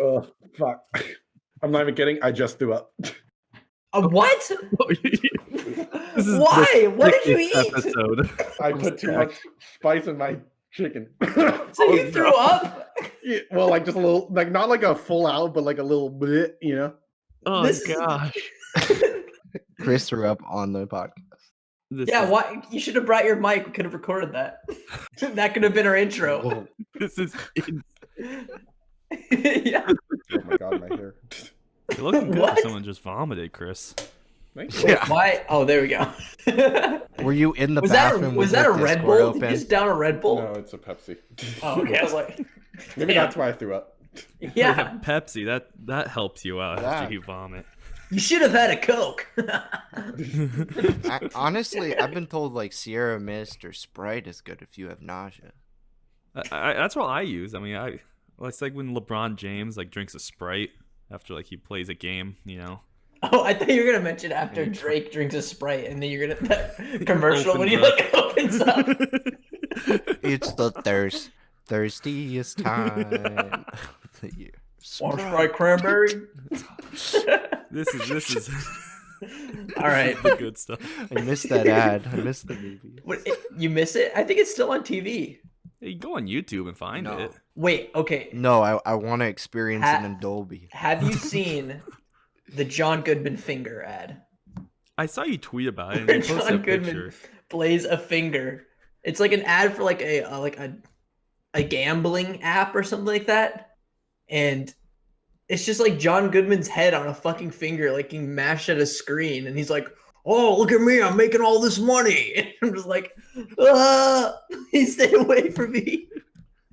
Oh, fuck. I'm not even kidding. I just threw up. What? This is Why? the What did you sickest eat? Episode. I put too much spice in my chicken. So you threw up? Yeah, well, like just a little, like not like a full out, but like a little bit, you know? Oh This- gosh. Chris threw up on the podcast. Yeah, why? You should have brought your mic. We could have recorded that. That could have been our intro. Whoa. This is. Yeah. Oh my god, my hair. You're looking good. What? Someone just vomited, Chris. Thank Wait, you. Yeah. why? Oh, there we go. Were you in the was that bathroom? was with that a the Red Discord Bull? Did open? you just down a Red Bull? No, it's a Pepsi. Oh, okay. I was like, Maybe damn. that's why I threw up. Yeah. Pepsi. That helps you out Yeah. after you vomit. You should have had a Coke. Honestly, I've been told like Sierra Mist or Sprite is good if you have nausea. That's what I use. I mean, well, it's like when LeBron James like drinks a Sprite after like he plays a game, you know. Oh, I thought you were gonna mention after Drake drinks a Sprite, and then you're gonna that commercial when he Opens like opens up. It's the thirstiest time of the year. Want Sprite cranberry? This is All right. the good stuff. I missed that ad. I missed the movie. You miss it? I think it's still on TV. You go on YouTube and find No. it. Wait, okay. No, I want to experience it in Dolby. Have you seen the John Goodman finger ad? I saw you tweet about it. And Where you posted John a Goodman picture. plays a finger. It's like an ad for like a gambling app or something like that, and it's just like John Goodman's head on a fucking finger, like being mashed at a screen, and he's like, "Oh, look at me! I'm making all this money." And I'm just like, please stay away from me.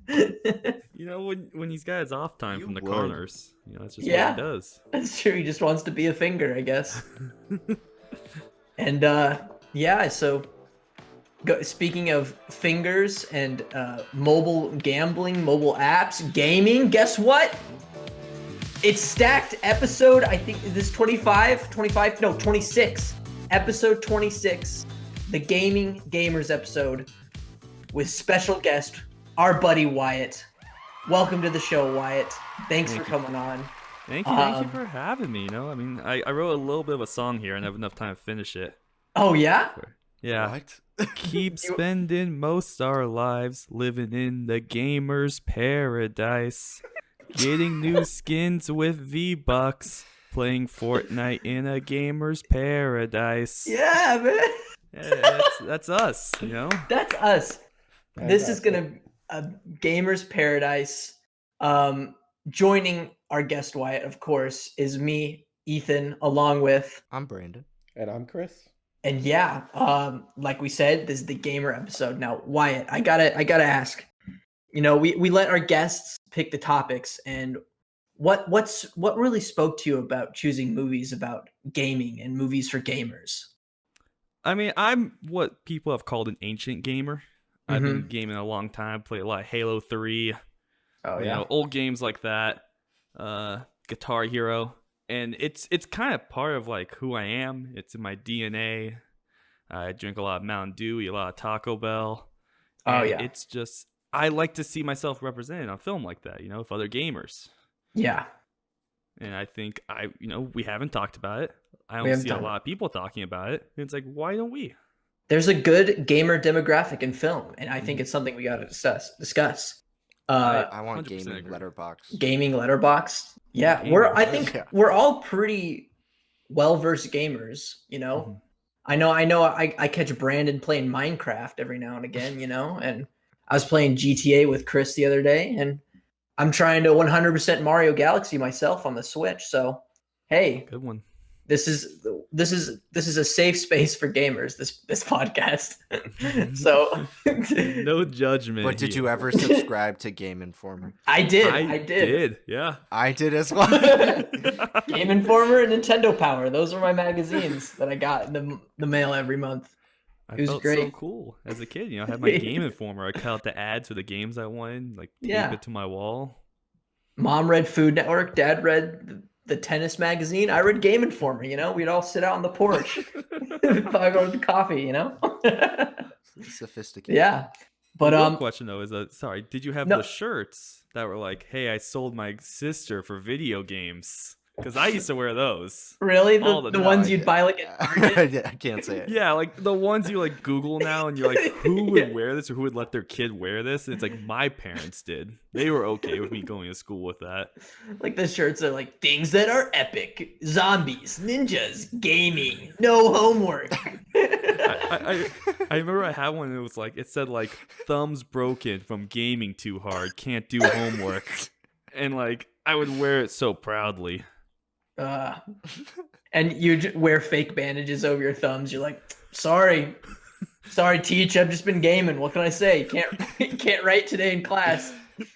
You know, when he's got his off time You from the would. corners, you know, that's just Yeah. what he does. That's true. He just wants to be a finger, I guess. And yeah, so speaking of fingers and mobile gambling, mobile apps, gaming, guess what? It's stacked episode, I think, is this 25? 25? No, 26. Episode 26. The Gaming Gamers episode with special guest, our buddy Wyatt. Welcome to the show, Wyatt. Thanks Thank for you. coming on. Thank you for having me. You know, I mean, I wrote a little bit of a song here and I have enough time to finish it. Oh, yeah? Yeah. What? Keep spending most our lives living in the gamer's paradise. Getting new skins with V-Bucks. Playing Fortnite in a gamer's paradise. Yeah, man. Yeah, that's us, you know? That's us. This is gonna a gamer's paradise. Joining our guest Wyatt, of course, is me, Ethan, along with, I'm Brandon. And I'm Chris. and yeah, like we said, this is the gamer episode. Now, Wyatt, I gotta ask. You know, we let our guests pick the topics, and what really spoke to you about choosing movies about gaming and movies for gamers? I mean, I'm what people have called an ancient gamer. I've been Mm-hmm. gaming a long time, played a lot of Halo 3, Oh you know, old games like that, Guitar Hero, and it's kind of part of like who I am. It's in my DNA. I drink a lot of Mountain Dew, eat a lot of Taco Bell. Oh, and yeah. It's just I like to see myself represented on film like that, you know, with other gamers. Yeah. And I think we haven't talked about it. I We don't haven't see a talked- lot of people talking about it. And it's like, why don't we? There's a good gamer demographic in film, and I think it's something we gotta discuss. I want 100% gaming agree. letterbox. Gaming letterbox. Yeah, Gaming I think yeah. we're all pretty well-versed gamers, you know. Mhm. I catch Brandon playing Minecraft every now and again, you know, and I was playing GTA with Chris the other day, and I'm trying to 100% Mario Galaxy myself on the Switch. So, hey, Good one. this is a safe space for gamers, this podcast. So No judgment. But did here. you ever subscribe to Game Informer? I did. Yeah. I did as well. Game Informer and Nintendo Power. Those were my magazines that I got in the mail every month. I It was felt so great. cool as a kid. You know, I had my Game Informer. I cut out the ads for the games I wanted, like tape Yeah. it to my wall. Mom read Food Network. Dad read the tennis magazine. I read Game Informer. You know, we'd all sit out on the porch, talk over the coffee. You know. Sophisticated. Yeah, but The real question though is, sorry, did you have no. the shirts that were like, "Hey, I sold my sister for video games." Because I used to wear those Really? all The the ones time. you'd buy like at Target? I can't say it. Yeah, like the ones you like Google now, and you're like, who would Yeah. wear this or who would let their kid wear this? And it's like my parents did. They were okay with me going to school with that. Like the shirts are like things that are epic, zombies, ninjas, gaming, no homework. I remember I had one and it said like thumbs broken from gaming too hard, can't do homework. And like I would wear it so proudly. And you wear fake bandages over your thumbs. You're like, sorry, teach. I've just been gaming. What can I say? Can't write today in class.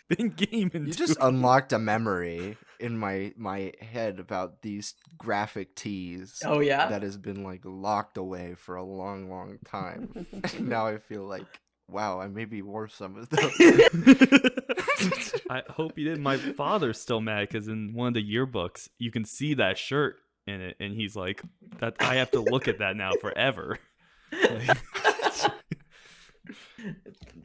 Been gaming. You just unlocked a memory in my head about these graphic tees. Oh yeah. That has been like locked away for a long time. And now I feel like, wow, I maybe wore some of those. I hope you did. My father's still mad because in one of the yearbooks you can see that shirt in it, and he's like, "That I have to look at that now forever." Like,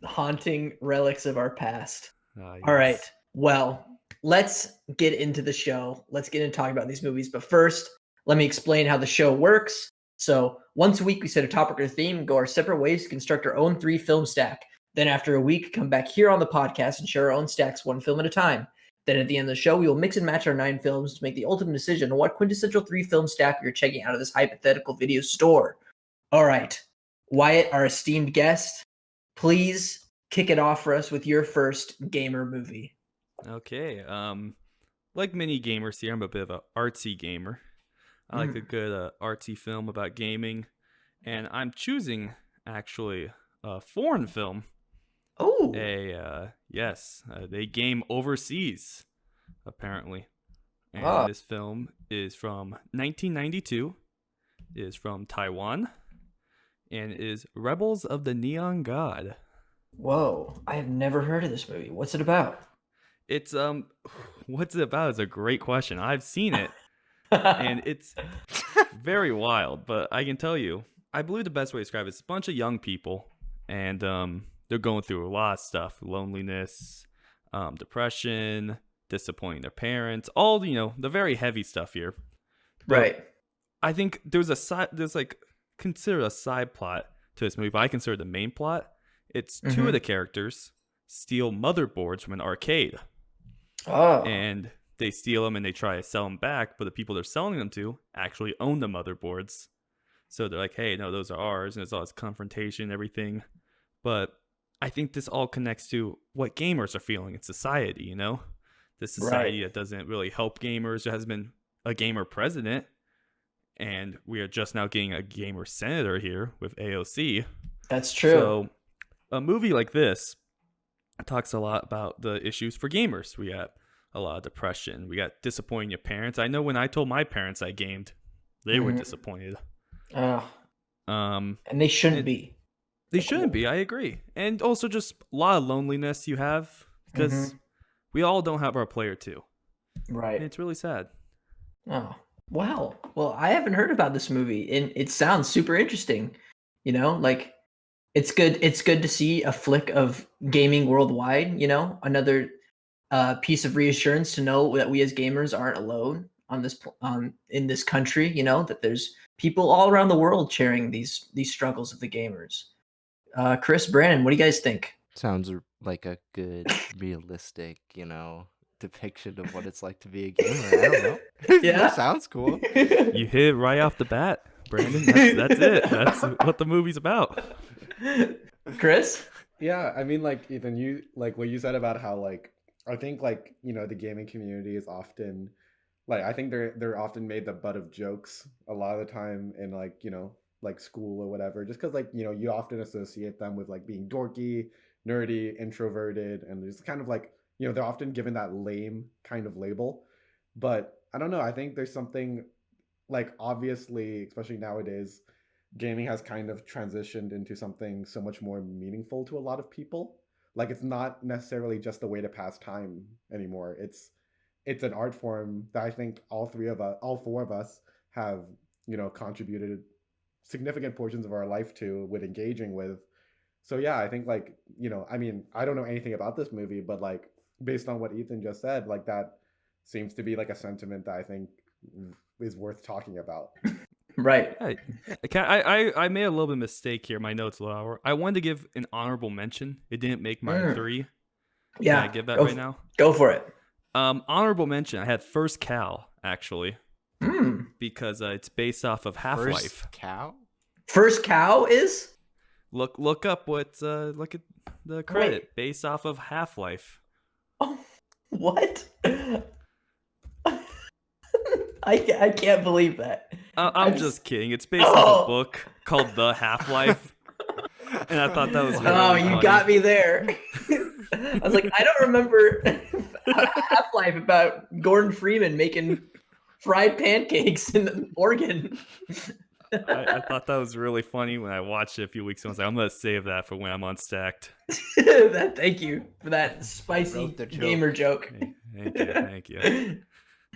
Haunting relics of our past. yes. All right. Well, let's get into the show. Let's get into talking about these movies. But first, let me explain how the show works. So once a week, we set a topic or theme and go our separate ways to construct our own 3-film stack. Then after a week, come back here on the podcast and share our own stacks 1 film at a time. Then at the end of the show, we will mix and match our 9 films to make the ultimate decision on what quintessential 3-film stack we are checking out of this hypothetical video store. All right. Wyatt, our esteemed guest, please kick it off for us with your first gamer movie. Okay. Like many gamers here, I'm a bit of an artsy gamer. I like a good artsy film about gaming, and I'm choosing actually a foreign film. Oh, They game overseas, apparently. And this film is from 1992, is from Taiwan, and is Rebels of the Neon God. whoa. I have never heard of this movie. What's it about? It's what's it about is a great question. I've seen it, and it's very wild, but I can tell you, I believe the best way to describe it is a bunch of young people, and they're going through a lot of stuff: loneliness, depression, disappointing their parents, all the very heavy stuff here. But Right. I think there's consider a side plot to this movie, but I consider the main plot. It's two of the characters steal motherboards from an arcade. Oh. And they steal them and they try to sell them back, but the people they're selling them to actually own the motherboards. So they're like, hey, no, those are ours. And there's all this confrontation and everything. But I think this all connects to what gamers are feeling in society, This society that doesn't really help gamers. There has been a gamer president, and we are just now getting a gamer senator here with AOC. That's true. So a movie like this talks a lot about the issues for gamers. We got a lot of depression. We got disappointing your parents. I know when I told my parents I gamed, they were disappointed. And they shouldn't be. They shouldn't be. I agree. And also just a lot of loneliness you have because we all don't have our player too. Right. And it's really sad. Oh, wow. Well, I haven't heard about this movie, and it sounds super interesting. Like it's good. It's good to see a flick of gaming worldwide. Another piece of reassurance to know that we as gamers aren't alone on this in this country. That there's people all around the world sharing these struggles of the gamers. Chris, Brandon, what do you guys think? Sounds like a good, realistic, depiction of what it's like to be a gamer. I don't know. Yeah. That sounds cool. You hit it right off the bat, Brandon. That's it. That's what the movie's about. Chris? Yeah, I mean, like Ethan, you like what you said about how I think the gaming community is often I think they're often made the butt of jokes a lot of the time in school or whatever, just because you often associate them with being dorky, nerdy, introverted, and just kind of they're often given that lame kind of label. But I don't know, I think there's something obviously, especially nowadays, gaming has kind of transitioned into something so much more meaningful to a lot of people. It's not necessarily just a way to pass time anymore. It's an art form that I think all four of us have contributed significant portions of our life to with engaging with. So yeah, I think I mean, I don't know anything about this movie, but based on what Ethan just said, like that seems to be like a sentiment that I think is worth talking about. Right. I made a little bit of mistake here. My notes a little hour. I wanted to give an honorable mention. It didn't make my 3. Yeah. Can I give that right now? Go for it. Honorable mention. I had First Cow actually, Hmm. because it's based off of Half-Life. First cow? First Cow is? Look up what look at the credit. Based off of Half-Life. Oh, what? I can't believe that. I'm just kidding. It's based off a book called The Half-Life. And I thought that was really you funny. got me there. I was like, I don't remember Half-Life about Gordon Freeman making fried pancakes in Oregon. I thought that was really funny when I watched it a few weeks ago. I was like, I'm going to save that for when I'm unstacked. Thank you for that spicy gamer joke. Thank you.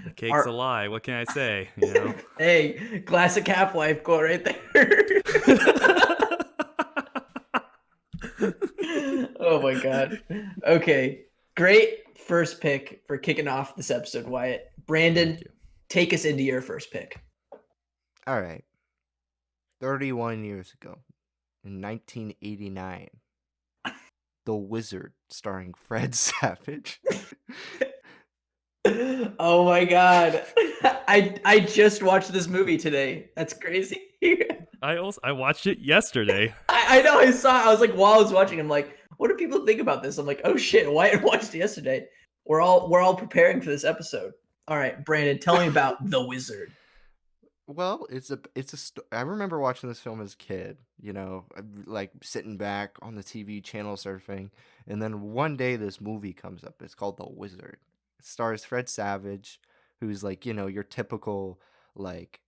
The cake's a lie. What can I say? You know? Hey, classic Half-Life quote right there. Oh my god. Okay. Great first pick for kicking off this episode, Wyatt. Brandon, take us into your first pick. All right. 31 years ago, in 1989, The Wizard, starring Fred Savage. Oh my god. I just watched this movie today. That's crazy. I watched it yesterday. I know, I was like, while I was watching, I'm like, what do people think about this? I'm like, oh shit, Wyatt watched it yesterday. We're all preparing for this episode. All right, Brandon, tell me about The Wizard. Well, I remember watching this film as a kid, you know, like sitting back on the TV channel surfing, and then one day this movie comes up. It's called The Wizard. It stars Fred Savage, who's like, you know, your typical like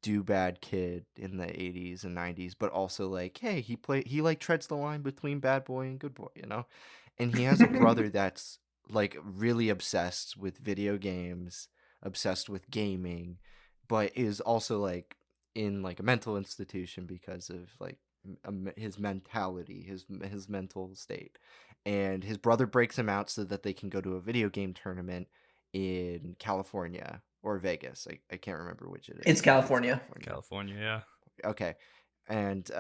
do-bad kid in the 80s and 90s, but also like, hey, he like treads the line between bad boy and good boy, you know? And he has a brother that's like really obsessed with video games, obsessed with gaming, but is also like in like a mental institution because of like his mentality, his mental state. And his brother breaks him out so that they can go to a video game tournament in California or Vegas. I can't remember which it is. It's California. California, yeah. Okay. And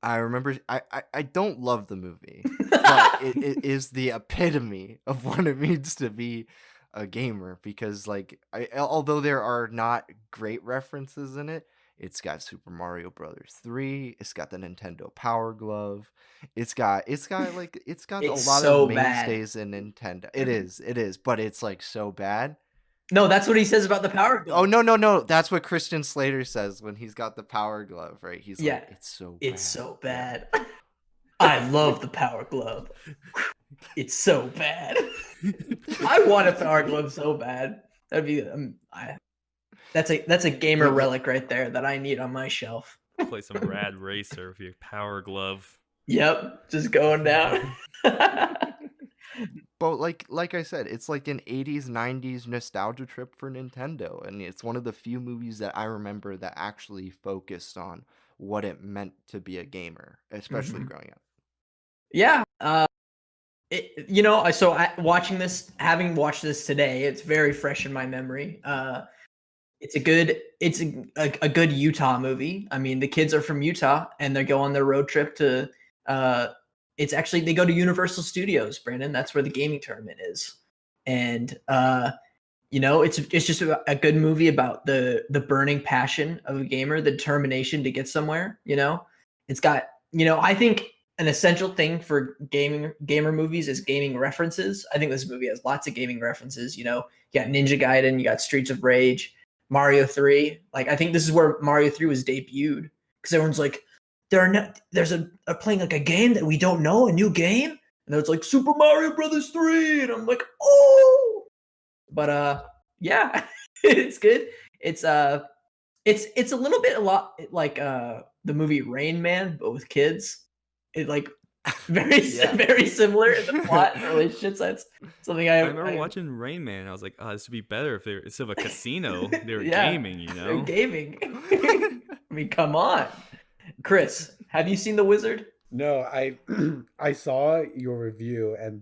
I remember I don't love the movie, but it is the epitome of what it means to be a gamer, because like although there are not great references in it, it's got Super Mario Brothers 3, it's got the Nintendo Power Glove, it's got a lot of mainstays in Nintendo. It is, but it's like so bad. No, that's what he says about the Power Glove. Oh no, that's what Christian Slater says when he's got the Power Glove, right? He's like, it's so bad. I love the Power Glove. It's so bad. I want a Power Glove so bad. That'd be that's a gamer relic right there that I need on my shelf. Play some Rad Racer with your Power Glove. Yep, just going down. But like I said, it's like an 80s, 90s nostalgia trip for Nintendo, and it's one of the few movies that I remember that actually focused on what it meant to be a gamer, especially growing up. Yeah. Watching this, having watched this today, it's very fresh in my memory. It's a good Utah movie. I mean, the kids are from Utah and they go on their road trip to they go to Universal Studios, Brandon. That's where the gaming tournament is. And it's just a good movie about the burning passion of a gamer, the determination to get somewhere, you know. It's got, I think an essential thing for gamer movies is gaming references. I think this movie has lots of gaming references, you got Ninja Gaiden, you got Streets of Rage, Mario 3. Like, I think this is where Mario 3 was debuted, because everyone's like, there's playing like a game that we don't know, a new game, and it's like Super Mario Brothers 3, and I'm like, oh, but yeah, it's good. It's a little bit a lot like the movie Rain Man, but with kids. It like very similar in the plot and relationships. That's something I remember watching Rain Man. I was like, oh, this would be better if they're instead of a casino, they were gaming, They're gaming. I mean, come on. Chris, have you seen The Wizard? No, I saw your review, and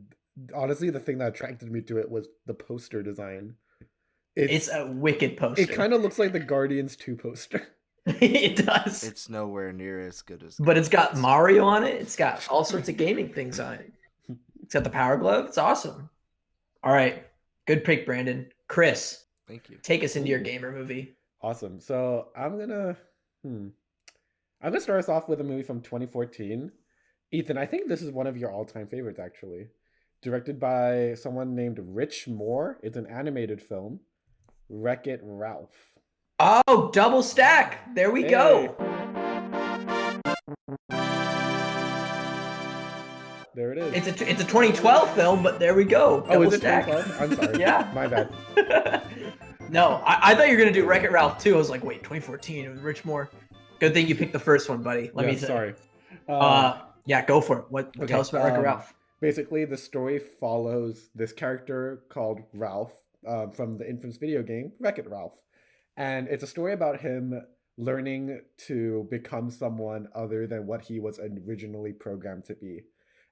honestly, the thing that attracted me to it was the poster design. It's a wicked poster. It kind of looks like the Guardians 2 poster. It does. It's nowhere near as good as. But it's got Mario on it. It's got all sorts of gaming things on it. It's got the Power Glove. It's awesome. All right. Good pick, Brandon. Chris, Thank you. take us into your gamer movie. Awesome. So I'm gonna start us off with a movie from 2014. Ethan, I think this is one of your all-time favorites, actually. Directed by someone named Rich Moore. It's an animated film. Wreck-It Ralph. Oh, double stack. There we go. There it is. It's a 2012 film, but there we go. Oh, Double is it stack. 2012? I'm sorry. Yeah. My bad. No, I thought you were going to do Wreck-It Ralph too. I was like, wait, 2014. It was Rich Moore. Good thing you picked the first one, buddy. Let me say. Sorry. Yeah, go for it. Okay, Tell us about Wreck-It Ralph. Basically, the story follows this character called Ralph from the infamous video game Wreck-It Ralph. And it's a story about him learning to become someone other than what he was originally programmed to be.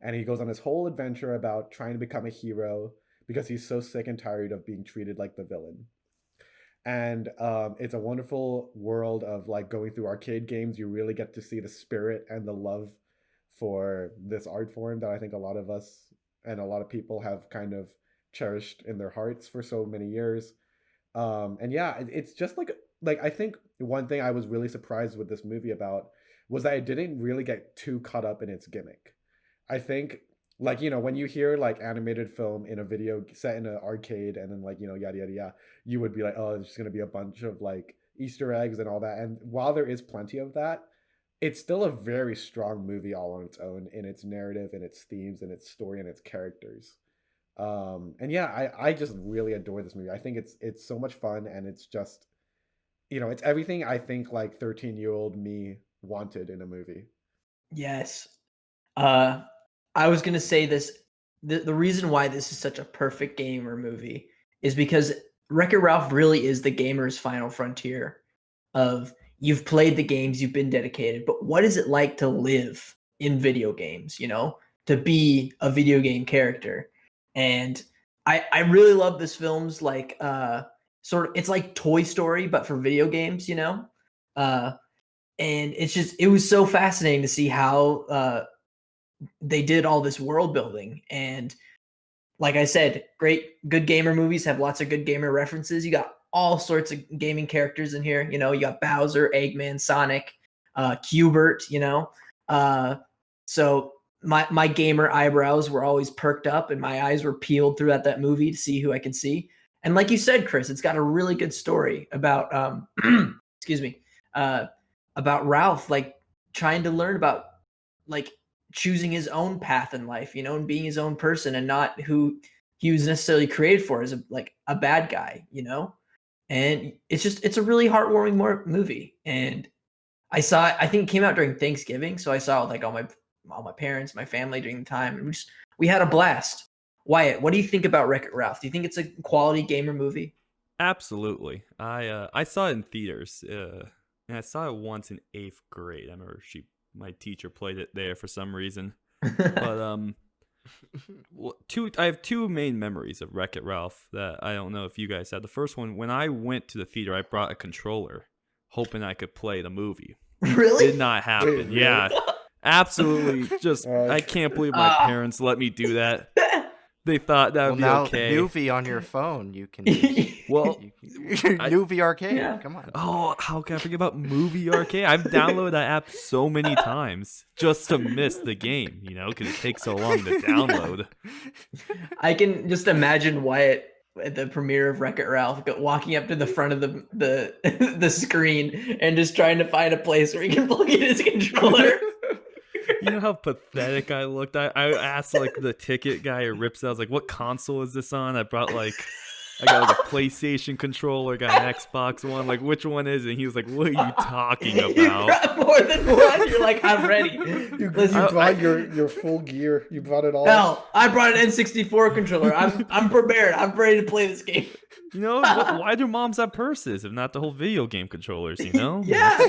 And he goes on this whole adventure about trying to become a hero because he's so sick and tired of being treated like the villain. And it's a wonderful world of like going through arcade games. You really get to see the spirit and the love for this art form that I think a lot of us and a lot of people have kind of cherished in their hearts for so many years. And yeah, it's just like I think one thing I was really surprised with this movie about was that it didn't really get too caught up in its gimmick. I think like, you know, when you hear like animated film in a video set in an arcade and then like, you know, yada, yada, yada, you would be like, oh, there's just going to be a bunch of like Easter eggs and all that. And while there is plenty of that, it's still a very strong movie all on its own in its narrative and its themes and its story and its characters. And yeah, I just really adore this movie. I think it's so much fun and it's just, you know, it's everything I think like 13-year-old me wanted in a movie. Yes. I was going to say this. The reason why this is such a perfect gamer movie is because Wreck-It Ralph really is the gamer's final frontier of you've played the games, you've been dedicated, but what is it like to live in video games, you know, to be a video game character? And I really love this film's like sort of, it's like Toy Story, but for video games, you know? And it was so fascinating to see how they did all this world building. And like I said, good gamer movies have lots of good gamer references. You got all sorts of gaming characters in here. You know, you got Bowser, Eggman, Sonic, Q*bert, you know? So my gamer eyebrows were always perked up and my eyes were peeled throughout that movie to see who I could see. And like you said, Chris, it's got a really good story about, about Ralph, like trying to learn about like choosing his own path in life, you know, and being his own person and not who he was necessarily created for as a bad guy, you know? And it's a really heartwarming movie. And I think it came out during Thanksgiving. So I saw like all my parents, my family during the time, and we had a blast. Wyatt, what do you think about Wreck-It Ralph? Do you think it's a quality gamer movie? Absolutely. I saw it in theaters, and I saw it once in 8th grade. I remember my teacher played it there for some reason. But I have two main memories of Wreck-It Ralph that I don't know if you guys had. The first one, when I went to the theater, I brought a controller, hoping I could play the movie. Really? Did not happen. Wait, yeah, absolutely. Just I can't believe my parents let me do that. They thought that would be okay. Newfie on your phone, you can use. Well, Newfie Arcade, Yeah. come on. Oh, how can I forget about Movie Arcade? I've downloaded that app so many times just to miss the game, you know, because it takes so long to download. I can just imagine Wyatt at the premiere of Wreck-It Ralph walking up to the front of the screen and just trying to find a place where he can plug in his controller. You know how pathetic I looked? I asked like the ticket guy who rips out, I was like, what console is this on? I got like a PlayStation controller, got an Xbox One, like which one is it? And he was like, what are you talking about? You brought more than one. You're like, I'm ready. You brought your full gear. You brought it all. Hell, I brought an N64 controller. I'm prepared. I'm ready to play this game. You know, why do moms have purses if not the whole video game controllers, you know? Yeah.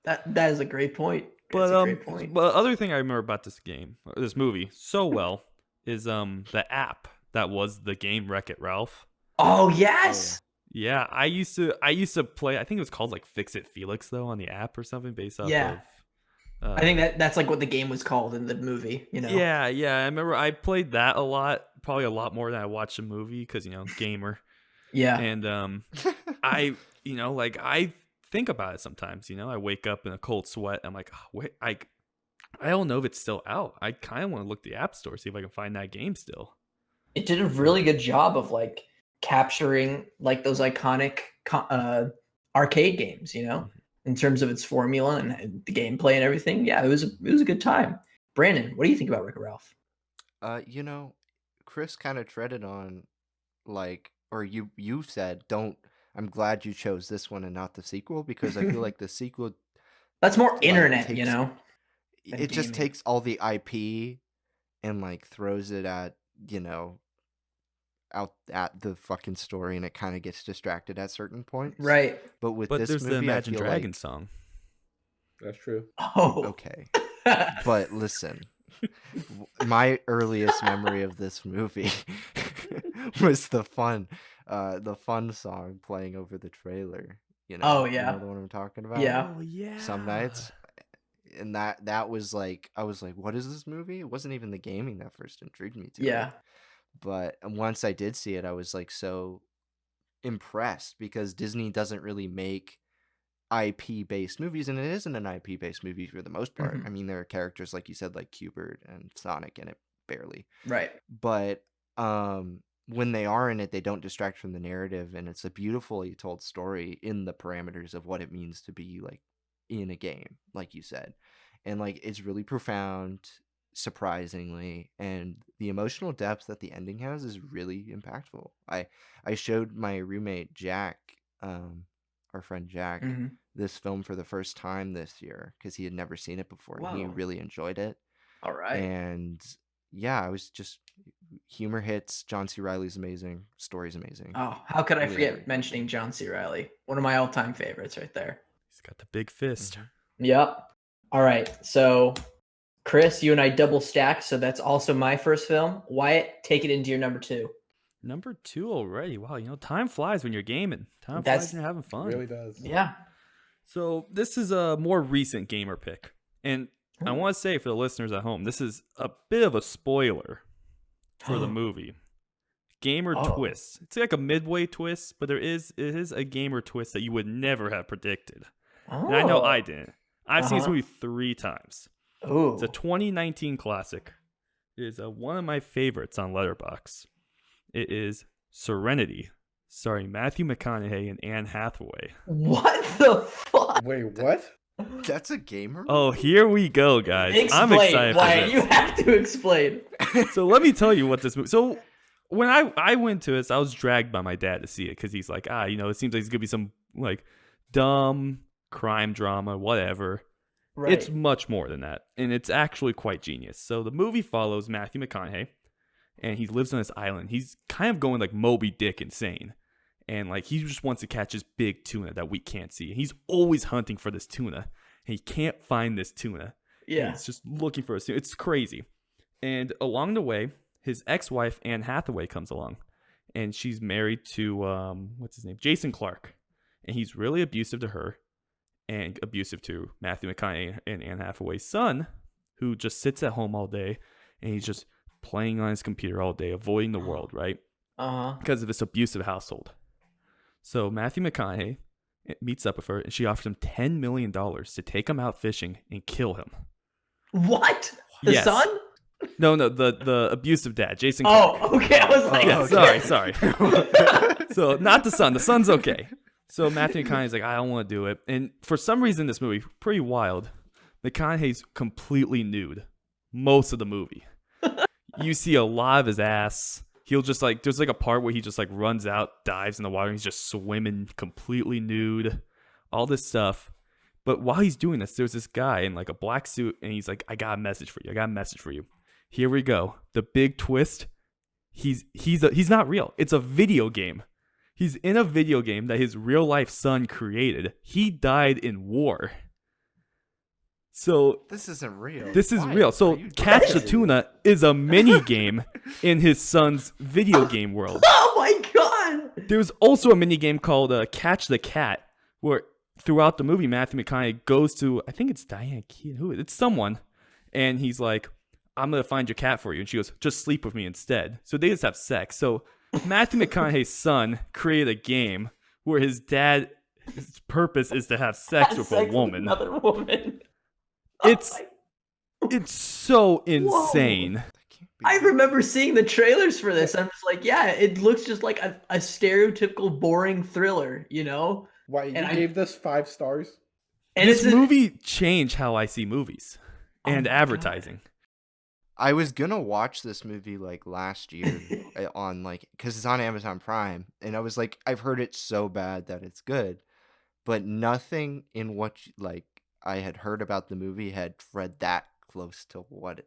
That is a great point. But That's a great point. but other thing I remember about this movie so well is the app that was the game Wreck-It Ralph. Oh yes. Yeah, I used to play. I think it was called like Fix It Felix though on the app or something based off Yeah. of. I think that's like what the game was called in the movie. You know. Yeah. I remember I played that a lot, probably a lot more than I watched the movie because gamer. Yeah. And I like I think about it sometimes. I wake up in a cold sweat. I'm like, oh, wait, I don't know if it's still out. I kind of want to look at the app store, see if I can find that game still. It did a really good job of like capturing like those iconic arcade games, in terms of its formula and the gameplay and everything. Yeah, it was a good time. Brandon, what do you think about Wreck-It Ralph? Chris kind of treaded on, like, or you said, don't. I'm glad you chose this one and not the sequel, because I feel like the sequel, That's more like, internet, takes, than it just gaming. takes all the IP and like throws it at out at the fucking story, and it kind of gets distracted at certain points. Right. But with But this there's movie, the Imagine I feel Dragons like, song. That's true. Oh. okay. But listen, my earliest memory of this movie was the fun song playing over the trailer. Oh, You yeah. know the one I'm talking about? Yeah. Oh yeah. Some nights. And that was like, I was like, what is this movie? It wasn't even the gaming that first intrigued me to Yeah. it. But once I did see it, I was like so impressed, because Disney doesn't really make IP-based movies, and it isn't an IP-based movie for the most part. Mhm. I mean, there are characters, like you said, like Cubert and Sonic in it, barely. Right. But when they are in it, they don't distract from the narrative, and it's a beautifully told story in the parameters of what it means to be like in a game, like you said. And like, it's really profound, surprisingly, and the emotional depth that the ending has is really impactful. I showed my roommate Jack, our friend Jack, Mhm. this film for the first time this year, because he had never seen it before, and he Whoa. really enjoyed it. All right. And yeah, I was just, humor hits, John C. Reilly's amazing, story's amazing. Oh, how could I Really forget everything. mentioning John C. Reilly? One of my all-time favorites right there. He's got the big fist. Yep. All right. So, Chris, you and I double stacked, so that's also my first film. Wyatt, take it into your number 2. Number 2 already. Wow, time flies when you're gaming. Time That's- flies when you're having fun. It really does. Yeah. So this is a more recent gamer pick. And I want to say for the listeners at home, this is a bit of a spoiler for the movie. Gamer twist. It's like a midway twist, but it is a gamer twist that you would never have predicted. Oh. And I know I didn't. I've seen this Uh-huh. movie 3 times. Ooh. It's a 2019 classic. It is one of my favorites on Letterboxd. It is Serenity, starring Matthew McConaughey and Anne Hathaway. What the fuck? Wait, what? That's a gamer? Oh, here we go, guys. I'm Explain, excited Wyatt. for You this. have to explain. So let me tell you what this movie. So when I went to this, I was dragged by my dad to see it because he's like, it seems like it's gonna be some like dumb crime drama, whatever. Right. It's much more than that, and it's actually quite genius. So the movie follows Matthew McConaughey, and he lives on this island. He's kind of going like Moby Dick insane, and like he just wants to catch this big tuna that we can't see. He's always hunting for this tuna, and he can't find this tuna. Yeah. He's just looking for a tuna. It's crazy. And along the way, his ex-wife Anne Hathaway comes along, and she's married to what's his name, Jason Clarke, and he's really abusive to her. And abusive to Matthew McConaughey and Anne Hathaway's son, who just sits at home all day and he's just playing on his computer all day, avoiding the world, right? Because of this abusive household. So Matthew McConaughey meets up with her, and she offers him $10 million to take him out fishing and kill him. What? The Yes. son? No, the abusive dad, Jason Clarke. Oh, okay. I was like, Yeah, okay. sorry. So not the son. The son's okay. So Matthew McConaughey's like, I don't want to do it. And for some reason, this movie, pretty wild, McConaughey's completely nude most of the movie. You see a lot of his ass. He'll just like, there's like a part where he just like runs out, dives in the water, and he's just swimming completely nude, all this stuff. But while he's doing this, there's this guy in like a black suit, and he's like, I got a message for you. Here we go. The big twist. He's not real. It's a video game. He's in a video game that his real life son created. He died in war. So This isn't real. this is Why real. are So you Catch doing the this? Tuna is a mini game in his son's video game world. Oh my god! There's also a mini game called Catch the Cat, where throughout the movie Matthew McConaughey goes to, I think it's Diane Keaton, who it's someone, and he's like, "I'm gonna find your cat for you," and she goes, "Just sleep with me instead." So they just have sex. So Matthew McConaughey's son created a game where his purpose is to have sex with a woman. Another woman. It's Oh it's so insane. That can't be I real. remember seeing the trailers for this. I'm just like, yeah, it looks just like a stereotypical boring thriller, you know? Why you And I- gave this 5 stars? And This it's movie changed how I see movies Oh and my advertising. I was gonna watch this movie like last year on like because it's on Amazon Prime, and I was like, I've heard it's so bad that it's good, but nothing in like I had heard about the movie had read that close to what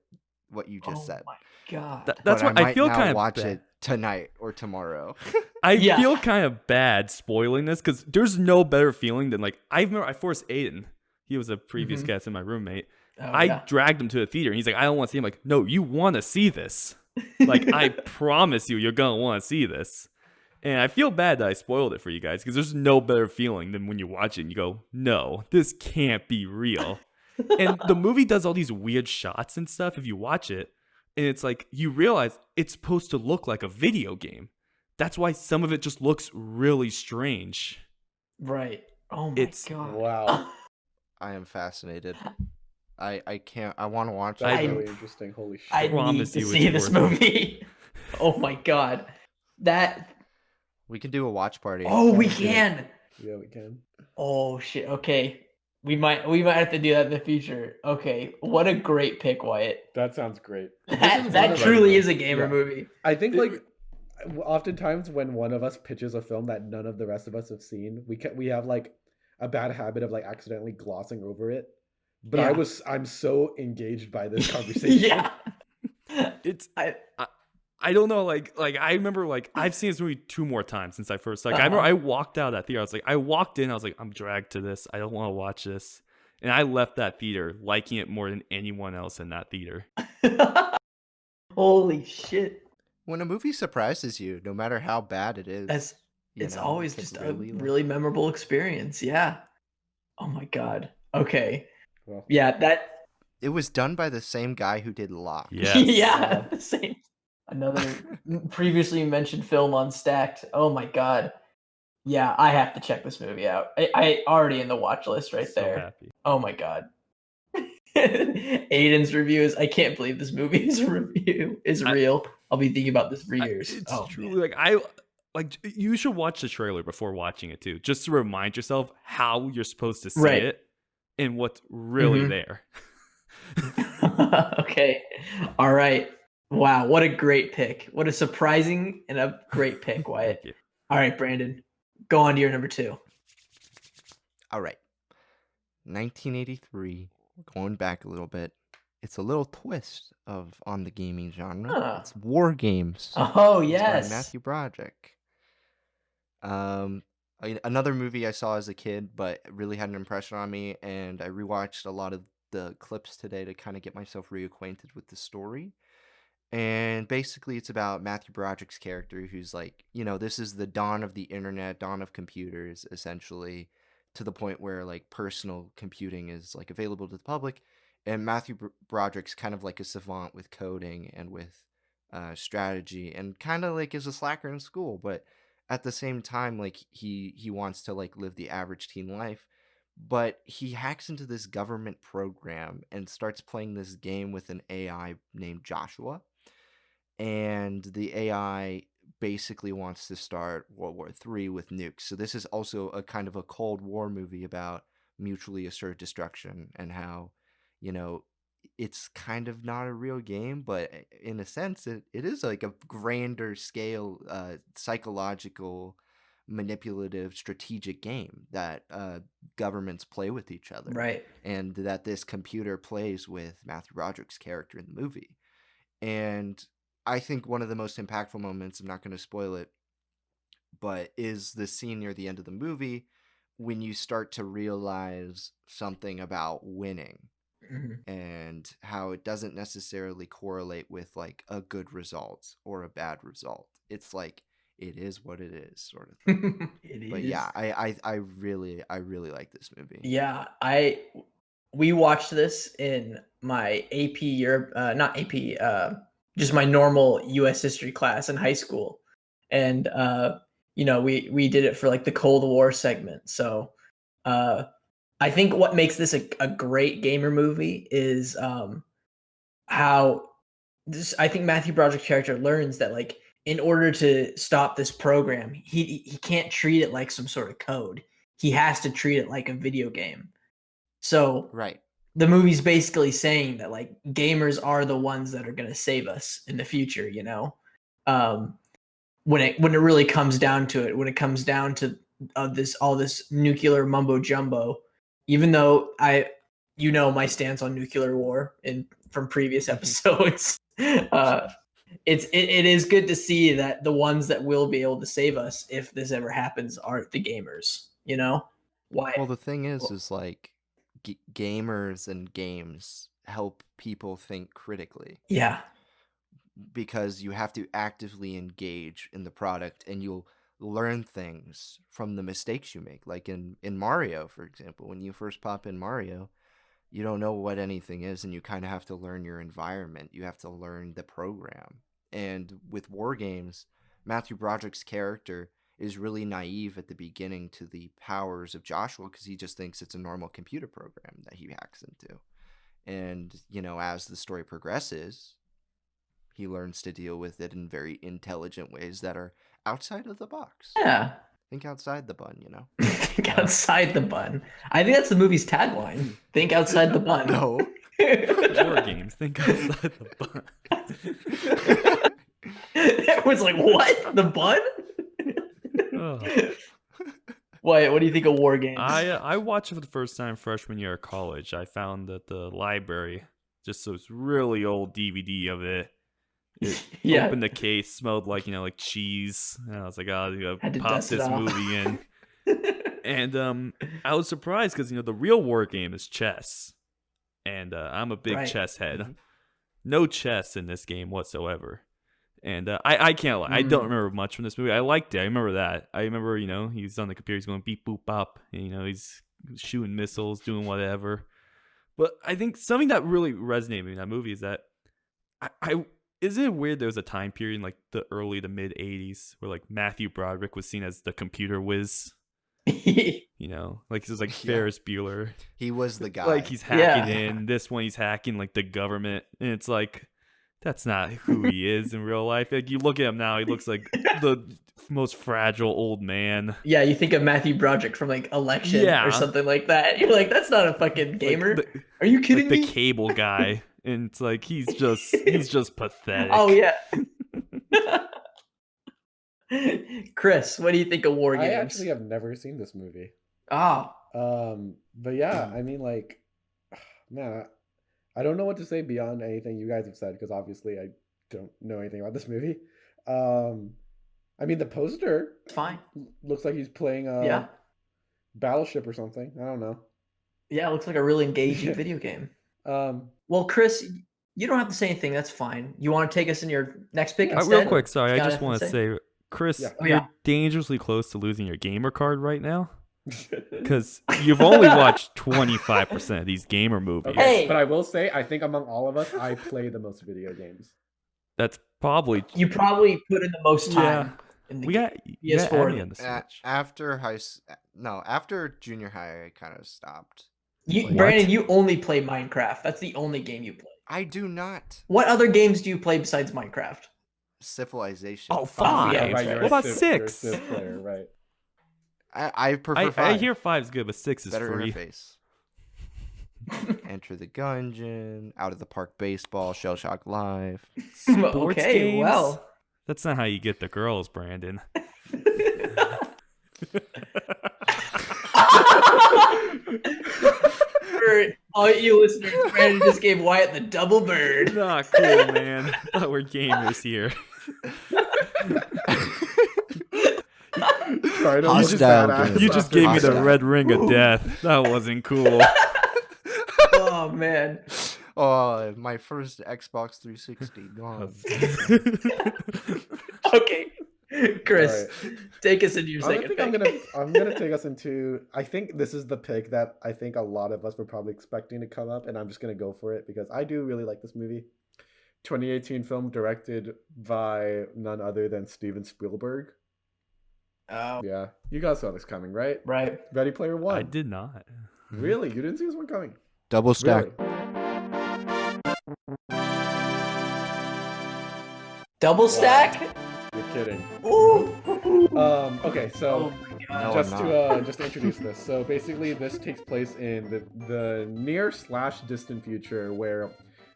you just said. my god. That's But why I might feel now kind of watch bad. it tonight or tomorrow. I Yeah. feel kind of bad spoiling this because there's no better feeling than like I remember I forced Aiden. He was a previous Mhm. guest and my roommate. Oh, I yeah. dragged him to the theater and he's like, I don't want to see him. Like, no, you want to see this. Like, I promise you're gonna want to see this. And I feel bad that I spoiled it for you guys because there's no better feeling than when you watch it and you go, no, this can't be real. And the movie does all these weird shots and stuff if you watch it. And it's like, you realize it's supposed to look like a video game. That's why some of it just looks really strange. Right. Oh my It's- god. Wow. I am fascinated. I can't. I want to watch That's it. really interesting. Holy shit. I need promise to you see it's this worth it. movie. Oh my god. That We can do a watch party. Oh, we Sounds good. can. Yeah, we can. Oh shit. Okay. We might have to do that in the future. Okay. What a great pick, Wyatt. That sounds great. This is That, one that of truly our- is a gamer yeah. movie. I think like oftentimes when one of us pitches a film that none of the rest of us have seen, we have like a bad habit of like accidentally glossing over it. But Yeah. I'm so engaged by this conversation. Yeah. It's I- I don't know, like I remember like I've seen this movie 2 more times since I first I remember Uh-huh. I walked out of that theater. I walked in, I was like, I'm dragged to this. I don't want to watch this. And I left that theater liking it more than anyone else in that theater. Holy shit. When a movie surprises you, no matter how bad it is, That's you it's know, always can just a like- really memorable experience. Yeah. Oh my god. Okay. Well, Yeah, that It was done by the same guy who did Lock. Yes. yeah, the same. Another previously mentioned film on Stacked. Oh my god. Yeah, I have to check this movie out. I already in the watch list right So there. happy. Oh my god. Aiden's review is I can't believe this movie is real. I'll be thinking about this for years. It's Oh, truly like you should watch the trailer before watching it too, just to remind yourself how you're supposed to see Right. it and what's really Mhm. there. man. Okay. All right. Wow, what a great pick. What a surprising and a great pick, Wyatt. Thank you. All right, Brandon. Go on to your number 2. All right. 1983. We're going back a little bit. It's a little twist on the gaming genre. Huh. It's War Games. Oh, It's by yes. Matthew Broderick. Another movie I saw as a kid, but it really had an impression on me, and I rewatched a lot of the clips today to kind of get myself reacquainted with the story. And basically, it's about Matthew Broderick's character, who's like, this is the dawn of the internet, dawn of computers, essentially, to the point where like personal computing is like available to the public. And Matthew Broderick's kind of like a savant with coding and with strategy, and kind of like is a slacker in school, but at the same time, like he wants to like live the average teen life. But he hacks into this government program and starts playing this game with an AI named Joshua. And the AI basically wants to start World War III with nukes. So this is also a kind of a Cold War movie about mutually assured destruction and how, it's kind of not a real game, but in a sense, it is like a grander scale, psychological, manipulative, strategic game that governments play with each other. Right. And that this computer plays with Matthew Broderick's character in the movie. And I think one of the most impactful moments, I'm not going to spoil it, but is the scene near the end of the movie when you start to realize something about winning. Mhm. and how it doesn't necessarily correlate with like a good result or a bad result. It's like it is what it is, sort of thing. It But is. yeah, I really like this movie. Yeah, we watched this in my AP Europe, not AP, just my normal U.S. history class in high school, and we did it for like the Cold War segment. So, I think what makes this a great gamer movie is how this. I think Matthew Broderick's character learns that like in order to stop this program, he can't treat it like some sort of code. He has to treat it like a video game. So Right. the movie's basically saying that like gamers are the ones that are going to save us in the future, um, when it really comes down to it, when it comes down to all this nuclear mumbo jumbo. Even though my stance on nuclear war from previous episodes, it is good to see that the ones that will be able to save us if this ever happens are the gamers. Why? Well, the thing is like gamers and games help people think critically Yeah. because you have to actively engage in the product and you'll learn things from the mistakes you make. Like in Mario, for example, when you first pop in Mario, you don't know what anything is and you kind of have to learn your environment. You have to learn the program. And with war games, Matthew Broderick's character is really naive at the beginning to the powers of Joshua because he just thinks it's a normal computer program that he hacks into. And, as the story progresses, he learns to deal with it in very intelligent ways that are outside of the box. Yeah. Think outside the bun, Think outside the bun. I think that's the movie's tagline. Think outside the bun. No. War games. Think outside the bun. Everyone's like, what? The bun? Oh. What do you think of war games? I watched it for the first time freshman year of college. I found that the library, just this really old DVD of it. Yeah. Opened the case, smelled like like cheese. And I was like, oh, I Had to pop dust it this off. movie in. And I was surprised because the real war game is chess, and I'm a big Right. chess head. No chess in this game whatsoever. And I can't lie. I don't remember much from this movie. I liked it. I remember that. I remember, he's on the computer. He's going beep, boop, bop. And, he's shooting missiles, doing whatever. But I think something that really resonated with me in that movie is that isn't it weird there was a time period in like the early to mid 80s where like Matthew Broderick was seen as the computer whiz? Like this is like Ferris Bueller. He was the guy. Like he's hacking in. This one he's hacking like the government. And it's like, that's not who he is in real life. Like you look at him now, he looks like the most fragile old man. Yeah, you think of Matthew Broderick from like Election or something like that. You're like, that's not a fucking gamer. Are you kidding me? The cable guy. And it's like he's just pathetic. Oh yeah. Chris, what do you think of war games? I actually have never seen this movie. Oh. But yeah, I mean, like, man, I don't know what to say beyond anything you guys have said because obviously I don't know anything about this movie. I mean, the poster Fine. looks like he's playing a Battleship or something. I don't know. Yeah, it looks like a really engaging video game. Well, Chris, you don't have to say anything. That's fine. You want to take us in your next pick instead? Real quick, sorry. I Scott, just want to say, Chris, Oh, you're dangerously close to losing your gamer card right now. Because you've only watched 25% of these gamer movies. Okay, Hey! but I will say, I think among all of us, I play the most video games. That's probably... You probably put in the most time. In the We got PS4. Abby on the Switch. After junior high, I kind of stopped. Brandon, you only play Minecraft. That's the only game you play. I do not. What other games do you play besides Minecraft? Civilization. Oh, 5. yeah, right, you're What a about Civ- 6? you're a Civ player, right? I prefer I 5. hear 5's good, but 6 is Better free. interface. Enter the Gungeon, Out of the Park Baseball, Shell Shock Live. Sports Okay, games? well. That's not how you get the girls, Brandon. For all you listeners, Brandon just gave Wyatt the double bird. Not cool, man. I thought we're gamers here. Hostile badass. game. You just gave me the Hostile. red ring of death. That wasn't cool. Oh man. Oh, my first Xbox 360 gone. Okay, Chris, All right. take us into your I second think pick. I'm gonna take us into. I think this is the pick that I think a lot of us were probably expecting to come up, and I'm just gonna go for it because I do really like this movie. 2018 film directed by none other than Steven Spielberg. Oh, Yeah, you guys saw this coming, right? right. Ready Player One. I did not. Really, you didn't see this one coming? Double stack. Really? Double stack? You're kidding. Ooh. Okay, Oh so my god. No, just to introduce this. So basically, this takes place in the near/distant future where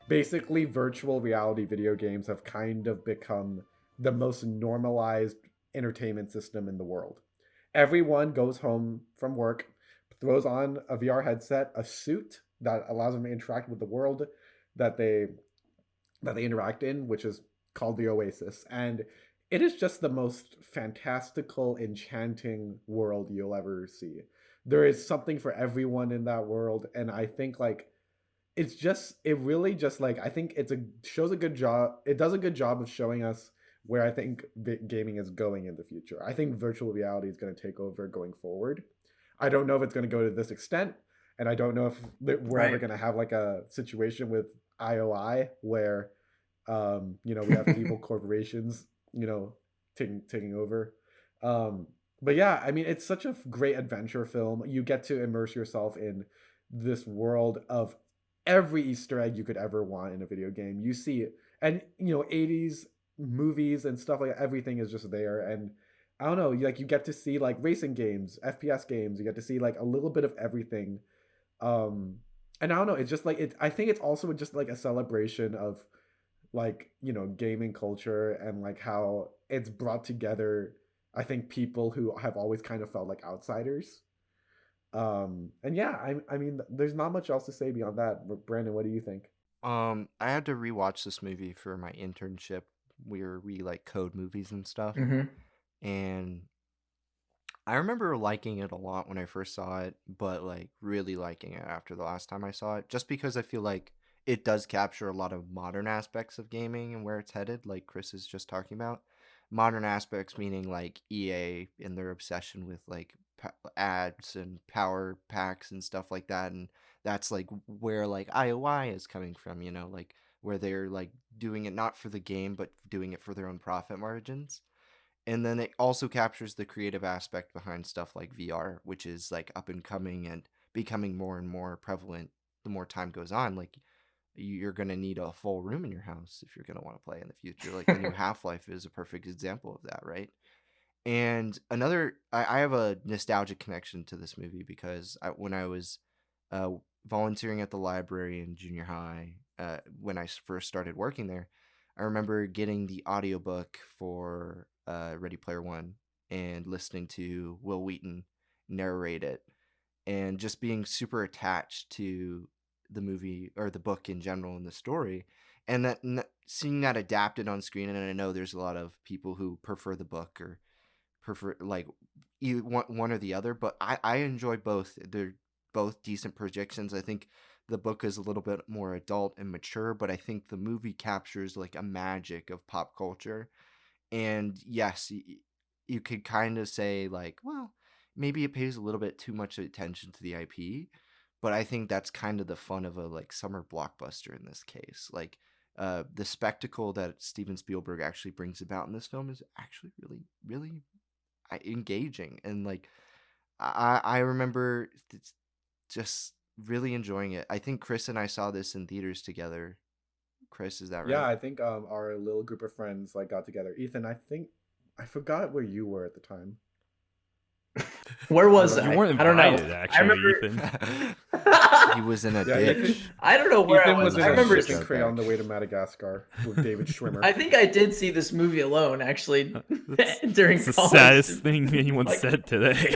basically virtual reality video games have kind of become the most normalized entertainment system in the world. Everyone goes home from work, throws on a VR headset, a suit that allows them to interact with the world that they interact in, which is called the Oasis. And it is just the most fantastical, enchanting world you'll ever see. There is something for everyone in that world, and I think like it really just like I think shows a good job. It does a good job of showing us where I think gaming is going in the future. I think virtual reality is going to take over going forward. I don't know if it's going to go to this extent, and I don't know if we're ever Right. going to have like a situation with IOI where we have evil corporations, taking over. But yeah, I mean, it's such a great adventure film. You get to immerse yourself in this world of every Easter egg you could ever want in a video game. You see it, and 80s movies and stuff like that, everything is just there. And I don't know, you get to see like racing games, FPS games. You get to see like a little bit of everything. And I don't know, it's just like I think it's also just like a celebration of like gaming culture and like how it's brought together I think people who have always kind of felt like outsiders. And yeah, I mean there's not much else to say beyond that. Brandon, what do you think? I had to rewatch this movie for my internship where we like code movies and stuff. Hmm. And I remember liking it a lot when I first saw it, but like really liking it after the last time I saw it, just because I feel like it does capture a lot of modern aspects of gaming and where it's headed, like Chris is just talking about. Modern aspects meaning like EA and their obsession with like ads and power packs and stuff like that, and that's like where like IOI is coming from, like where they're like doing it not for the game but doing it for their own profit margins. And then it also captures the creative aspect behind stuff like VR, which is like up and coming and becoming more and more prevalent the more time goes on. Like you're going to need a full room in your house if you're going to want to play in the future. Like the new Half-Life is a perfect example of that, right? And I have a nostalgic connection to this movie because when I was uh, volunteering at the library in junior high, when I first started working there, I remember getting the audiobook for Ready Player One and listening to Will Wheaton narrate it and just being super attached to the movie or the book in general and the story. And seeing that adapted on screen, and I know there's a lot of people who prefer the book or prefer like one or the other, but I enjoy both. They're both decent projections. I think the book is a little bit more adult and mature, but I think the movie captures like a magic of pop culture. And yes, you could kind of say like, well, maybe it pays a little bit too much attention to the IP, but I think that's kind of the fun of a like summer blockbuster in this case. Like the spectacle that Steven Spielberg actually brings about in this film is actually really, really engaging. And like I remember just really enjoying it. I think Chris and I saw this in theaters together. Chris, is that right? Yeah, I think our little group of friends like got together. Ethan, I think I forgot where you were at the time. Where was You I? You weren't I don't know. invited, I actually, remember. Ethan. He was in a Yeah, ditch. I don't know where Ethan I was. was in I a remember. shipping crate on the way to Madagascar with David Schwimmer. I think I did see this movie alone, actually, during It's the college. saddest thing anyone Like- said today.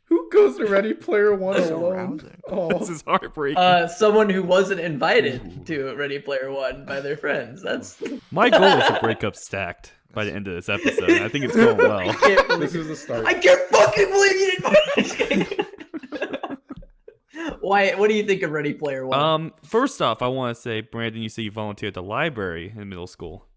Who goes to Ready Player One So alone? rousing. Oh, This is heartbreaking. Someone who wasn't invited to Ready Player One by their friends. That's My goal is to break up Stacked by the end of this episode. And I think it's going well. I can't believe this is the start. I can't fucking believe you didn't. Well, Wyatt, what do you think of Ready Player One? First off, I want to say, Brandon, you say you volunteered at the library in middle school,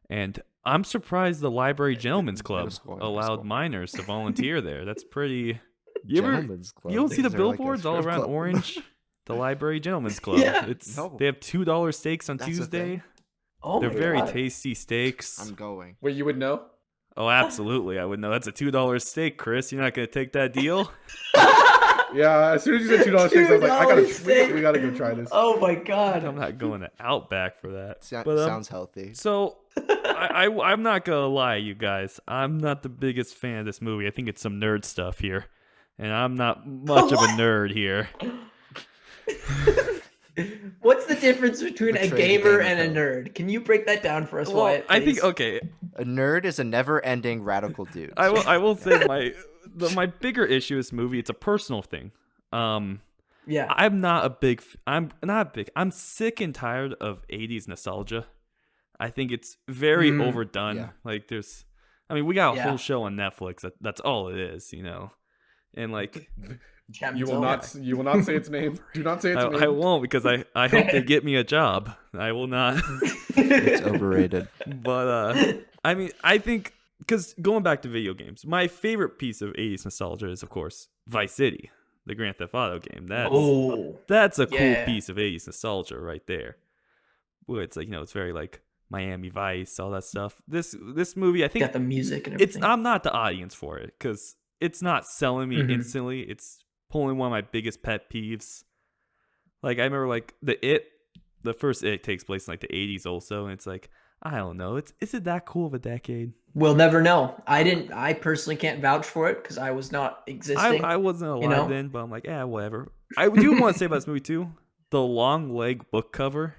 and I'm surprised the Library Gentlemen's Club school and high allowed school. minors to volunteer there. That's pretty. You Club. don't see the Is there, like, a billboards all strip around club? Orange? The Library Gentlemen's Club. Yeah. No. They have $2 steaks on That's a Tuesday. thing? Oh They're my very God. tasty steaks. I'm going. Wait, you would know? Oh, absolutely. I would know. That's a $2 steak, Chris. You're not going to take that deal? Yeah, as soon as you said $2 steaks, I was like, $2 steak. we gotta go try this. Oh my God. I'm not going to Outback for that. Sounds healthy. So, I'm not going to lie, you guys. I'm not the biggest fan of this movie. I think it's some nerd stuff here. And I'm not much of a nerd here. What's the difference between a Betrayed the gamer gamer and a code. nerd? Can you break that down for us, Well, Wyatt? I think, please? okay, A nerd is a never-ending radical dude. I will say my bigger issue with this movie, it's a personal thing. Yeah. I'm sick and tired of 80s nostalgia. I think it's very overdone. Yeah. Like we got a Yeah. whole show on Netflix. That's all it is, And like Gems You will over. not say its name. Do not say its name. I won't, because I hope they get me a job. I will not. It's overrated. But I think, because going back to video games, my favorite piece of 80s nostalgia is, of course, Vice City, the Grand Theft Auto game. That's a cool yeah. piece of 80s nostalgia right there. Where it's like, it's very like Miami Vice, all that stuff. This movie, I think Got the music and everything. I'm not the audience for it, because it's not selling me instantly. It's pulling one of my biggest pet peeves. Like, I remember like the first It takes place in like the 80s also, and it's like, I don't know, is it that cool of a decade? We'll never know. I personally can't vouch for it because I was not existing. I wasn't alive then, but I'm like, whatever. I do want to say about this movie too, the long leg book cover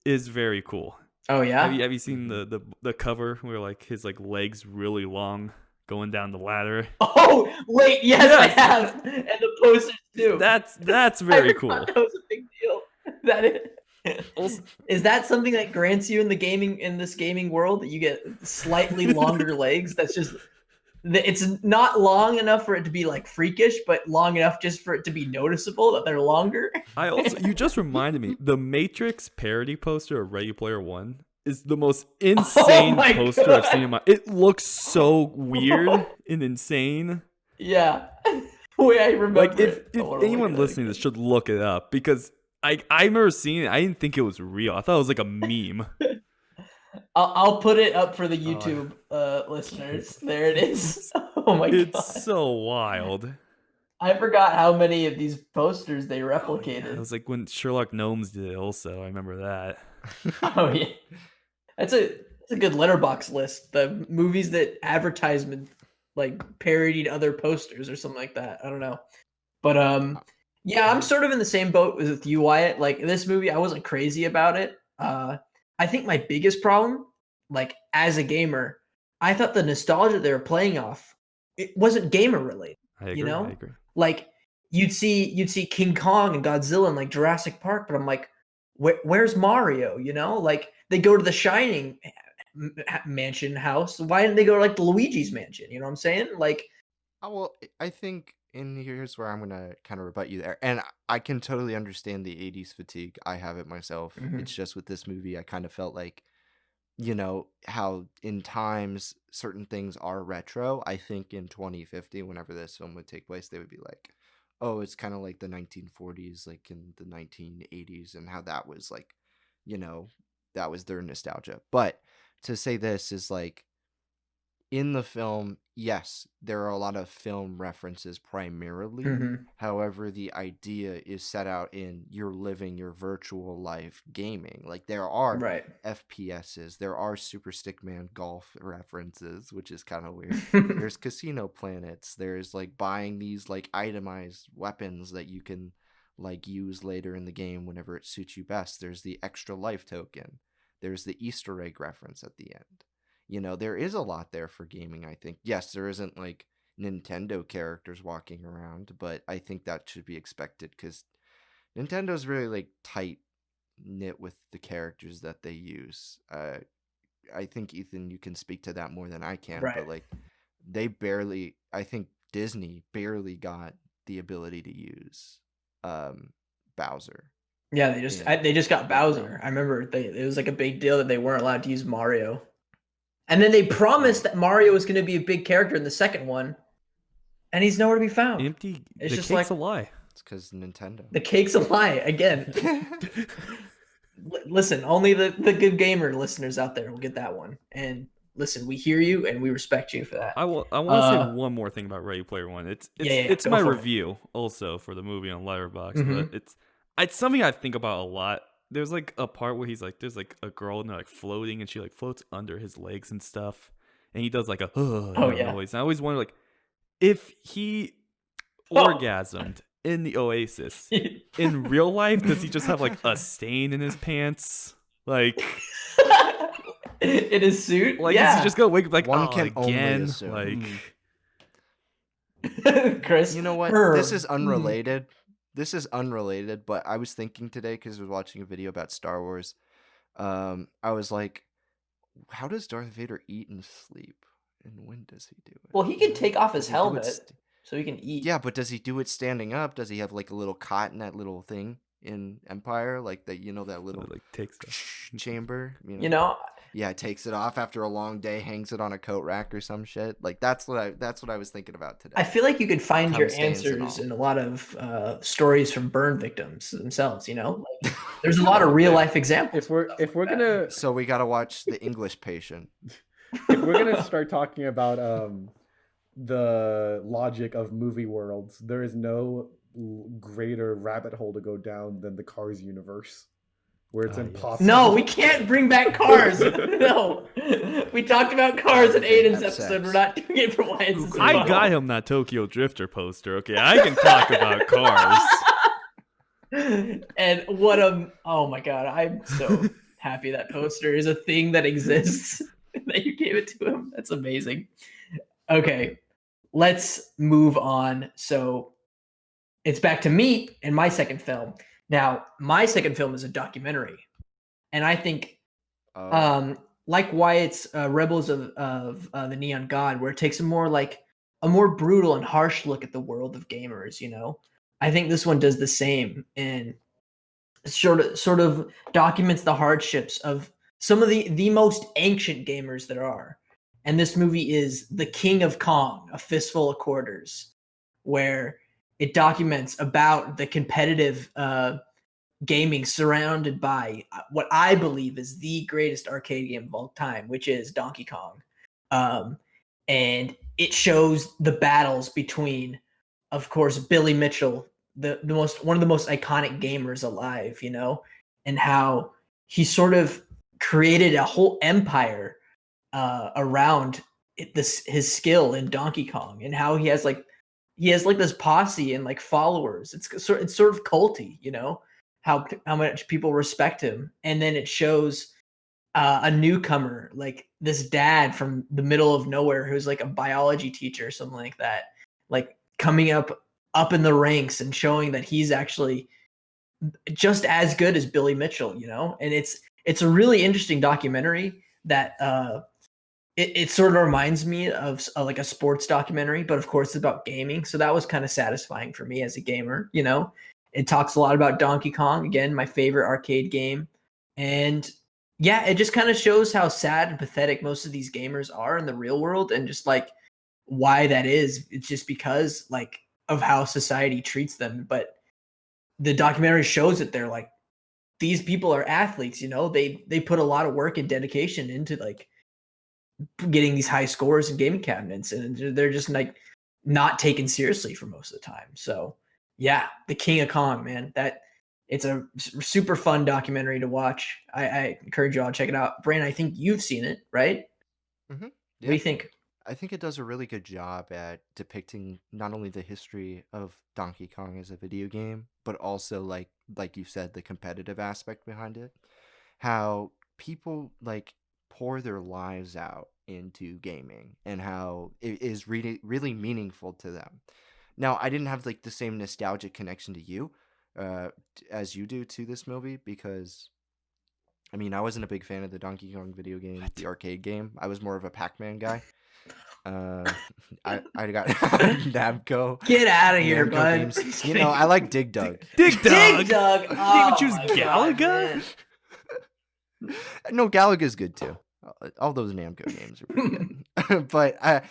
is very cool. Oh yeah. Have you seen the cover where like his like legs really long going down the ladder? Oh wait, yes, I have, and the posters too. That's very cool. That was a big deal. Is that something that grants you in this gaming world, that you get slightly longer legs? That's just, it's not long enough for it to be like freakish, but long enough just for it to be noticeable that they're longer. You just reminded me, the Matrix parody poster of Ready Player One is the most insane my poster God. I've seen it looks so weird and insane. Yeah. Wait, I remember. Like, if I wanna anyone look at it listening to this should look it up, because I remember seeing it. I didn't think it was real. I thought it was like a meme. I'll put it up for the YouTube listeners. There it is. Oh my God. It's so wild. I forgot how many of these posters they It replicated. was like when Sherlock Gnomes did it also. I remember that. Oh yeah, that's a good letterbox list. The movies that advertisement like parodied other posters or something like that. I don't know, but yeah, I'm sort of in the same boat with you, Wyatt. Like, this movie, I wasn't crazy about it. I think my biggest problem, like as a gamer, I thought the nostalgia they were playing off, it wasn't gamer related. I agree. know? I agree. Like you'd see King Kong and Godzilla in like Jurassic Park, but I'm like, where's Mario? Like they go to the Shining mansion house. Why didn't they go to like the Luigi's mansion? You know what I'm saying? Like, Well, I think, and here's where I'm gonna kind of rebut you there. And I can totally understand the '80s fatigue. I have it myself. Mhm. It's just with this movie, I kind of felt like, how in times certain things are retro. I think in 2050, whenever this film would take place, they would be like, oh, it's kind of like the 1940s, like in the 1980s, and how that was like, that was their nostalgia. But to say this is like, in the film, yes, there are a lot of film references primarily. Mhm. However, the idea is set out in you're living your virtual life gaming. Like, there are right. FPSs, there are Super Stickman golf references, which is kind of weird. There's casino planets. There's like buying these like itemized weapons that you can like use later in the game whenever it suits you best. There's the extra life token. There's the Easter egg reference at the end. There is a lot there for gaming, I think. Yes, there isn't like Nintendo characters walking around, but I think that should be expected because Nintendo's really like tight knit with the characters that they use. I think, Ethan, you can speak to that more than I can, Right. but like I think Disney barely got the ability to use Bowser. Yeah, in they just got that realm. Bowser. I remember it was like a big deal that they weren't allowed to use Mario. And then they promised Right. that Mario was going to be a big character in the second one, and he's nowhere to be found. Empty. It's The just cake's like a lie. It's because Nintendo. the cake's a lie again. Listen, only the good gamer listeners out there will get that one. And listen, we hear you and we respect you for that. I want to say one more thing about Ready Player One. It's go my for it. review also for the movie on Letterboxd, Mhm. but it's something I think about a lot. There's like a part where he's like, there's like a girl and they're like floating, and she like floats under his legs and stuff, and he does like a yeah. noise. And I always wonder, like, if he Oh. orgasmed in the Oasis in real life, does he just have like a stain in his pants? Like, in his suit? like yeah. is he just gonna wake up like, One oh, can only again? assume. Like, Chris. You know what? This is unrelated. This is unrelated, but I was thinking today because I was watching a video about Star Wars. I was like, how does Darth Vader eat and sleep? And when does he do it? Well, he can take off his Does he do it helmet so he can eat. Yeah, but does he do it standing up? Does he have like a little cot in that little thing in Empire? Like that, that little like takes the chamber? You know, Yeah, takes it off after a long day, hangs it on a coat rack or some shit. Like that's what I was thinking about today. I feel like you could find Cum your stains and answers all. in a lot of stories from burn victims themselves. Like, there's a lot of real life examples. If we're gonna So we gotta watch The English Patient. if we're gonna start talking about the logic of movie worlds, there is no greater rabbit hole to go down than the Cars universe, where it's Yes. impossible. No, we can't bring back Cars. No, we talked about Cars in Aiden's Have episode. sex. We're not doing it for Wyatt's. I got him that Tokyo Drifter poster. Okay, I can talk about cars. And oh my god, I'm so happy that poster is a thing that exists. That you gave it to him. That's amazing. Okay, let's move on. So it's back to me and my second film. Now, my second film is a documentary, and I think, like Wyatt's Rebels of the Neon God, where it takes a more brutal and harsh look at the world of gamers. I think this one does the same and sort of documents the hardships of some of the most ancient gamers there are. And this movie is The King of Kong, A Fistful of Quarters, where it documents about the competitive gaming surrounded by what I believe is the greatest arcade game of all time, which is Donkey Kong. And it shows the battles between, of course, Billy Mitchell, one of the most iconic gamers alive, and how he sort of created a whole empire around his skill in Donkey Kong, and how he has this posse and like followers. It's sort of culty, how much people respect him. And then it shows a newcomer, like this dad from the middle of nowhere who's like a biology teacher or something like that, like coming up in the ranks and showing that he's actually just as good as Billy Mitchell, and it's a really interesting documentary that it sort of reminds me of like a sports documentary, but of course it's about gaming. So that was kind of satisfying for me as a gamer. It talks a lot about Donkey Kong, again, my favorite arcade game. And yeah, it just kind of shows how sad and pathetic most of these gamers are in the real world, and just like why that is. It's just because like of how society treats them. But the documentary shows that they're like, these people are athletes, they put a lot of work and dedication into like getting these high scores in gaming cabinets, and they're just like not taken seriously for most of the time. So yeah, The King of Kong, man, it's a super fun documentary to watch. I encourage you all to check it out. Brandon, I think you've seen it, right? Mm-hmm. What do you think? I think it does a really good job at depicting not only the history of Donkey Kong as a video game, but also like you said, the competitive aspect behind it. How people like pour their lives out into gaming, and how it is really really meaningful to them. Now, I didn't have like the same nostalgic connection to you as you do to this movie, because I mean, I wasn't a big fan of the Donkey Kong video game, the arcade game. I was more of a Pac-Man guy. I got Namco. Get out of here, Namco bud. games. You know, I like Dig Dug. Dig Dug. Dig Dug. You didn't Oh even choose my God, Galaga? man. No, Galaga's good too. All those Namco games are pretty good. But I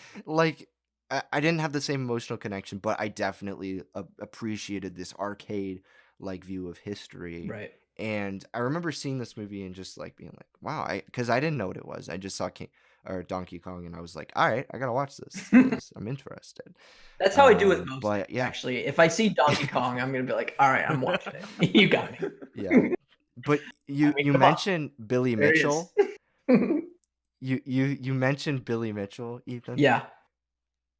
didn't have the same emotional connection, but I definitely appreciated this arcade like view of history. Right. And I remember seeing this movie and just like being like, wow, because I didn't know what it was. I just saw Donkey Kong and I was like, all right, I gotta watch this. 'Cause I'm interested. That's how I do with most. But yeah, Actually, if I see Donkey Kong, I'm gonna be like, all right, I'm watching it. You got me. yeah. But you come on. mentioned Billy There he Mitchell. is. You mentioned Billy Mitchell, Ethan. Yeah.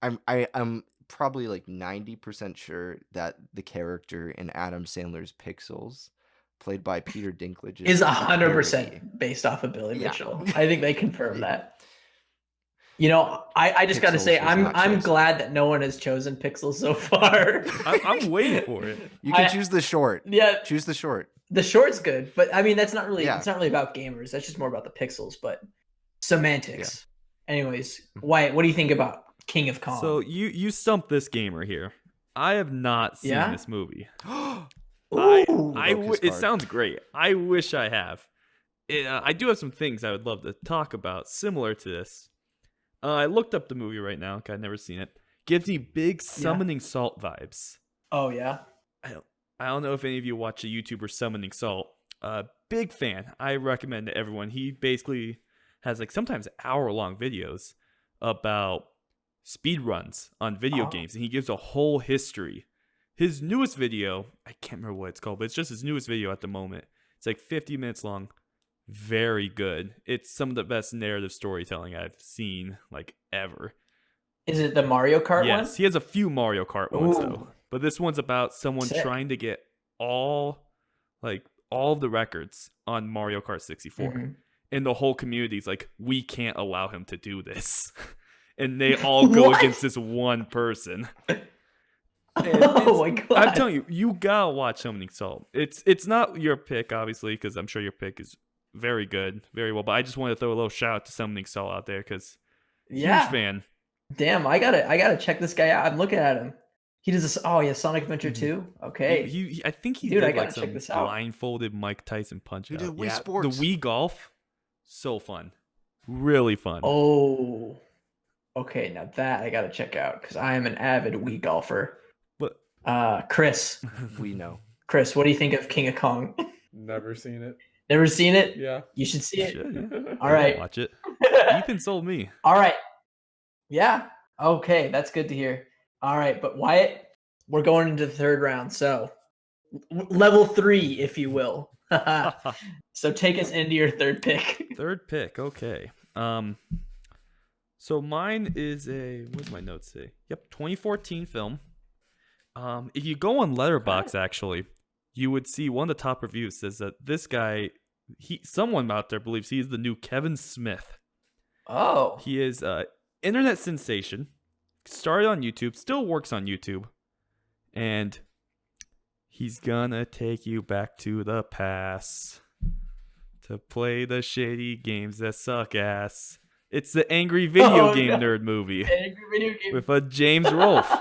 I'm probably like 90% sure that the character in Adam Sandler's Pixels, played by Peter Dinklage, Is a parody. 100% based off of Billy Yeah. Mitchell. I think they confirmed that. You know, I just got to Pixels say, was I'm not chosen. glad that no one has chosen Pixels so far. I'm waiting for it. You can I- choose the short. Yeah, Choose the short. the short's good, but I mean, that's not really. Yeah. It's not really about gamers. That's just more about the pixels, but semantics. Anyways, Wyatt, what do you think about King of Kong? So you stumped this gamer here. I have not seen Yeah? this movie. Ooh. It card. sounds great. I wish I have. I do have some things I would love to talk about similar to this. I looked up the movie right now. 'Cause I've never seen it. Gives me big Summoning Salt vibes. Oh yeah. I don't know if any of you watch a YouTuber Summoning Salt. Big fan. I recommend to everyone. He basically has like sometimes hour-long videos about speed runs on video games, and he gives a whole history. His newest video, I can't remember what it's called, but it's just his newest video at the moment. It's like 50 minutes long. Very good. It's some of the best narrative storytelling I've seen like ever. Is it the Mario Kart Yes, one? he has a few Mario Kart ones Ooh. though. But this one's about someone Sick. trying to get all of the records on Mario Kart 64. Mhm. And the whole community's like, we can't allow him to do this. And they all go What? against this one person. Oh my god! I'm telling you, you gotta watch Summoning Salt. It's not your pick, obviously, because I'm sure your pick is very good, very well. But I just want to throw a little shout out to Summoning Salt out there because Yeah. huge fan. Damn, I gotta check this guy out. I'm looking at him. He does this. Oh yeah, Sonic Adventure 2. Okay. I think he Dude, I did gotta like check some this out. blindfolded Mike Tyson punch He out. did Wii Yeah, Sports. the Wii Golf, so fun, really fun. Oh. Okay, now that I gotta check out because I am an avid Wii golfer. But Chris, We know. what do you think of King of Kong? Never seen it. Never seen it? Yeah. You should see it. should, yeah. All right. Watch it. Ethan sold me. All right. Yeah. Okay, that's good to hear. All right, but Wyatt, we're going into the third round, so level 3, if you will. So take us into your third pick. Third pick, okay. So mine is what does my notes say? Yep, 2014 film. If you go on Letterboxd, actually, you would see one of the top reviews says that this guy, someone out there believes he is the new Kevin Smith. Oh. He is internet sensation. Started on YouTube, still works on YouTube, and he's gonna take you back to the past to play the shady games that suck ass. It's the Angry Video Game Nerd movie Angry video game. with a James Rolfe.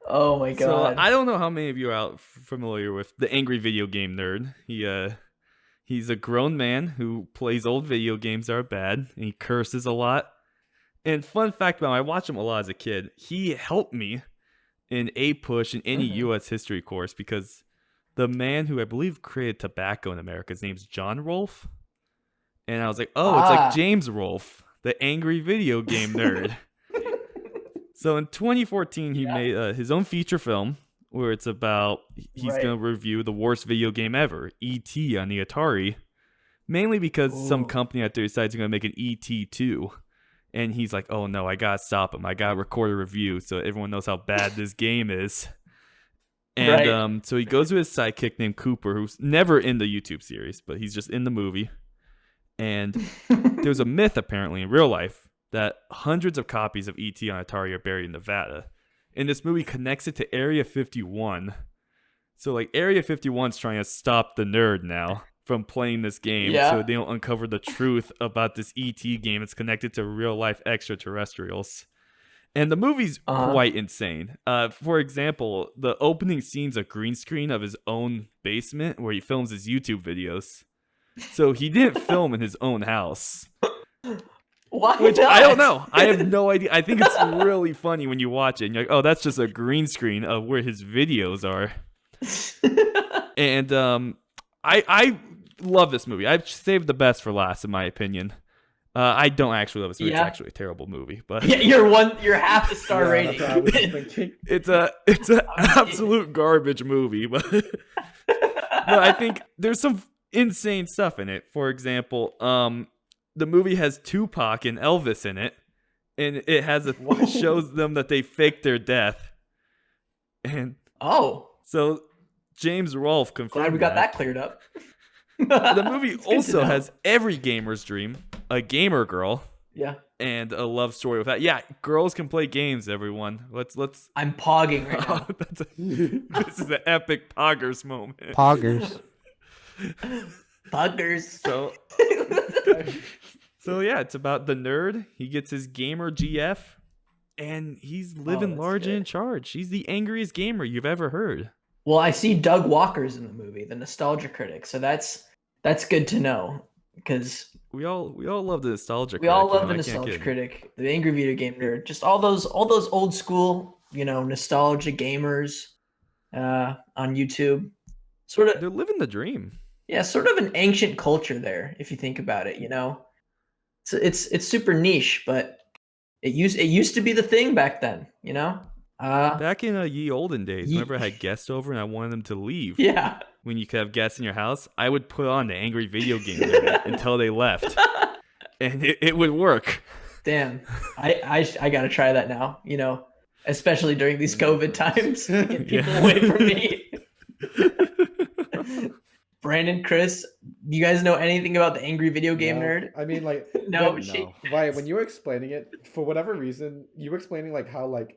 Oh my So god. I don't know how many of you are out familiar with the Angry Video Game Nerd. He's a grown man who plays old video games that are bad, and he curses a lot. And fun fact about him, I watched him a lot as a kid. He helped me in push in any U.S. history course because the man who I believe created tobacco in America, his name's John Rolfe. And I was like, oh, it's like James Rolfe, the Angry Video Game Nerd. So in 2014, he made his own feature film where it's about he's going to review the worst video game ever, E.T. on the Atari, mainly because some company out there decides they're going to make an E.T. 2. And he's like, oh no, I got to stop him. I got to record a review so everyone knows how bad this game is. And so he goes with his sidekick named Cooper, who's never in the YouTube series, but he's just in the movie. And there's a myth, apparently, in real life that hundreds of copies of E.T. on Atari are buried in Nevada. And this movie connects it to Area 51. So, like, Area 51's trying to stop the nerd now from playing this game, Yeah. so they don't uncover the truth about this ET game that's connected to real life extraterrestrials. And the movie's quite insane. For example, the opening scene's a green screen of his own basement where he films his YouTube videos. So he didn't film in his own house. Why Which not? I don't know. I have no idea. I think it's really funny when you watch it and you're like, oh, that's just a green screen of where his videos are. And I love this movie. I've saved the best for last, in my opinion. I don't actually love this movie. Yeah. It's actually a terrible movie, but Yeah, you're half the star rating. That's what I was thinking. it's an absolute garbage movie. But I think there's some insane stuff in it. For example, the movie has Tupac and Elvis in it, and it shows them that they faked their death. And so James Rolfe confirmed. Glad we got that cleared up. The movie It's good to also know. has every gamer's dream: a gamer girl Yeah. and a love story with that. Yeah, girls can play games. Everyone, let's. I'm pogging right now. This is an epic poggers moment. Poggers. Poggers. So yeah, it's about the nerd. He gets his gamer GF, and he's living that's large and in good. charge. He's the angriest gamer you've ever heard. Well, I see Doug Walker's in the movie, the nostalgia critic. So that's good to know because We all love the nostalgia. we all critic, love the I can't nostalgia kid. critic, the angry video game nerd, just all those old school, nostalgia gamers on YouTube. They're living the dream. Yeah, sort of an ancient culture there, if you think about it. So it's super niche, but it used to be the thing back then. Back in ye olden days, Ye- whenever I had guests over and I wanted them to leave, Yeah. when you could have guests in your house, I would put on the angry video game nerd until they left, and it would work. Damn, I gotta try that now. Especially during these COVID times, to get people Yeah. away from me. Brandon, Chris, you guys know anything about the angry video game No. nerd? I mean, like, No, Wyatt, when you were explaining it, for whatever reason, you were explaining like how like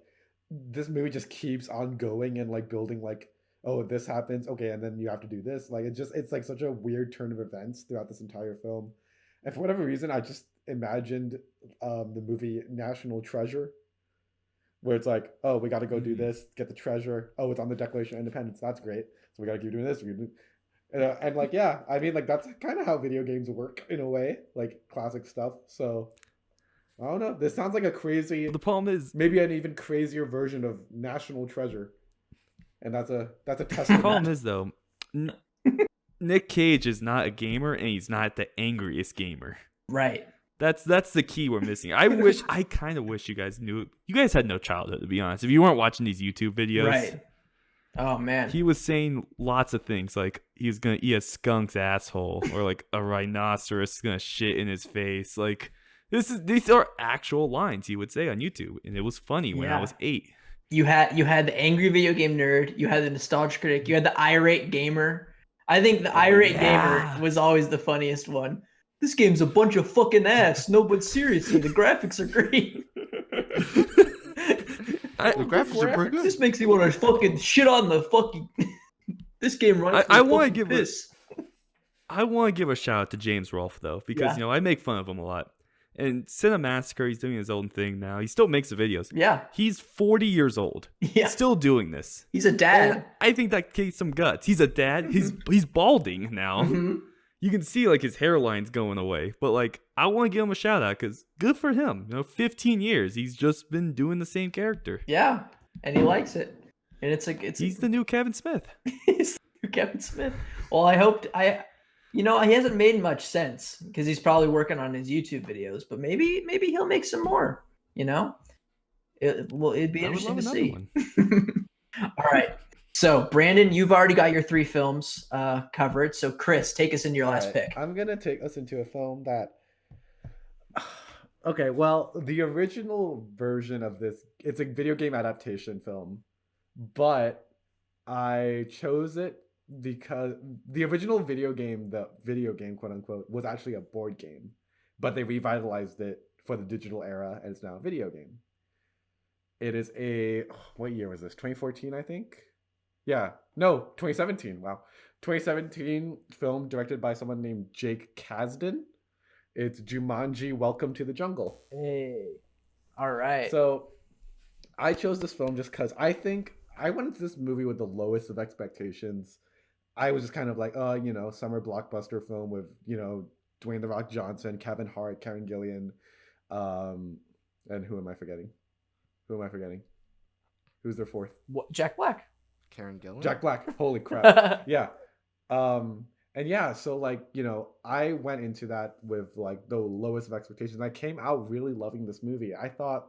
this movie just keeps on going and like building like, oh, this happens, okay, and then you have to do this. Like it's like such a weird turn of events throughout this entire film. And for whatever reason, I just imagined the movie National Treasure, where it's like, oh, we got to go do this, get the treasure. Oh, it's on the Declaration of Independence. That's great. So we got to keep doing this. And like, yeah, I mean, like that's kind of how video games work in a way, like classic stuff. So I don't know. This sounds like a crazy, The problem is, maybe an even crazier version of National Treasure, and that's a the testament. problem is though, Nick Cage is not a gamer, and he's not the angriest gamer. Right. That's the key we're missing. I kind of wish you guys knew. You guys had no childhood, to be honest. If you weren't watching these YouTube videos, Right. Oh man. he was saying lots of things like he was gonna eat a skunk's asshole, or like a rhinoceros is gonna shit in his face. Like these are actual lines he would say on YouTube, and it was funny when I Yeah. was 8. You had the angry video game nerd, you had the nostalgia critic, you had the irate gamer. I think the irate yeah. gamer was always the funniest one. This game's a bunch of fucking ass. No, but seriously, the graphics are great. The graphics are pretty good. This makes me want to fucking shit on the fucking. This game runs. I want wanna to give this. I want to give a shout out to James Rolfe though, because Yeah. I make fun of him a lot. And Cinemassacre, he's doing his own thing now. He still makes the videos. Yeah, He's 40 years old. yeah. Still doing this. He's a dad. And I think that takes some guts. He's a dad. He's balding now. Mhm. You can see like his hairline's going away. But like I want to give him a shout out because good for him. 15 years. He's just been doing the same character. Yeah, and he likes it. And it's like He's the new Kevin Smith. he's the new Kevin Smith. Well, he hasn't made much sense because he's probably working on his YouTube videos. But maybe he'll make some more. It'd be I would interesting love to another see. one. All right. So, Brandon, you've already got your 3 films covered. So, Chris, take us into your last Alright, pick. I'm gonna take us into a film that. Okay, well, the original version of this, it's a video game adaptation film, but I chose it because the original video game, quote unquote, was actually a board game, but they revitalized it for the digital era, and it's now a video game. It is what year was this? 2014, I think. Yeah. No, 2017. Wow. 2017 film directed by someone named Jake Kasdan. It's Jumanji: Welcome to the Jungle. Hey, all right. So I chose this film just because I think I went into this movie with the lowest of expectations. I was just kind of like, oh, summer blockbuster film with, Dwayne the Rock Johnson, Kevin Hart, Karen Gillian, um, and who am I forgetting? Who am I forgetting? Who's their fourth? What, Jack Black? Karen Gillan. Jack Black. Holy crap! Yeah. And yeah, so like, I went into that with like the lowest of expectations. I came out really loving this movie. I thought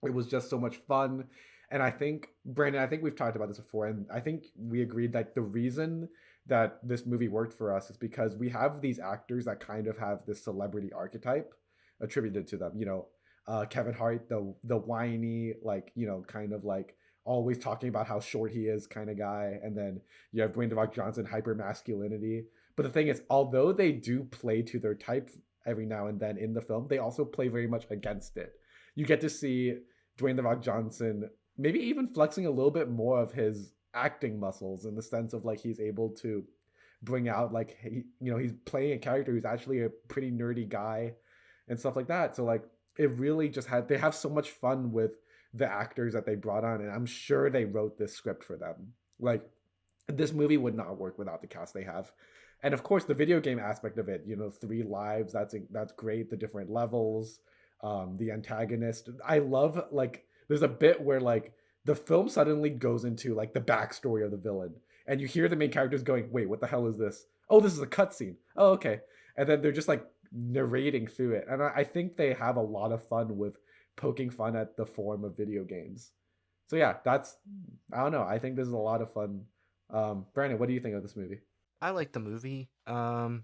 it was just so much fun. And I think, Brandon, I think we've talked about this before, and I think we agreed that the reason that this movie worked for us is because we have these actors that kind of have this celebrity archetype attributed to them. Kevin Hart, the whiny, like, kind of like always talking about how short he is kind of guy. And then you have Dwayne The Rock Johnson, hyper masculinity. But the thing is, although they do play to their type every now and then in the film, they also play very much against it. You get to see Dwayne The Rock Johnson maybe even flexing a little bit more of his acting muscles, in the sense of like he's able to bring out like he's playing a character who's actually a pretty nerdy guy and stuff like that. So like it really just they have so much fun with the actors that they brought on, and I'm sure they wrote this script for them. Like this movie would not work without the cast they have. And of course the video game aspect of it, 3 lives, that's great. The different levels, the antagonist. I love, like, there's a bit where like the film suddenly goes into like the backstory of the villain, and you hear the main characters going, wait, what the hell is this? Oh, this is a cutscene. Oh, okay. And then they're just like narrating through it. And I think they have a lot of fun with poking fun at the form of video games. So yeah, I don't know. I think this is a lot of fun. Brandon, what do you think of this movie? I like the movie. I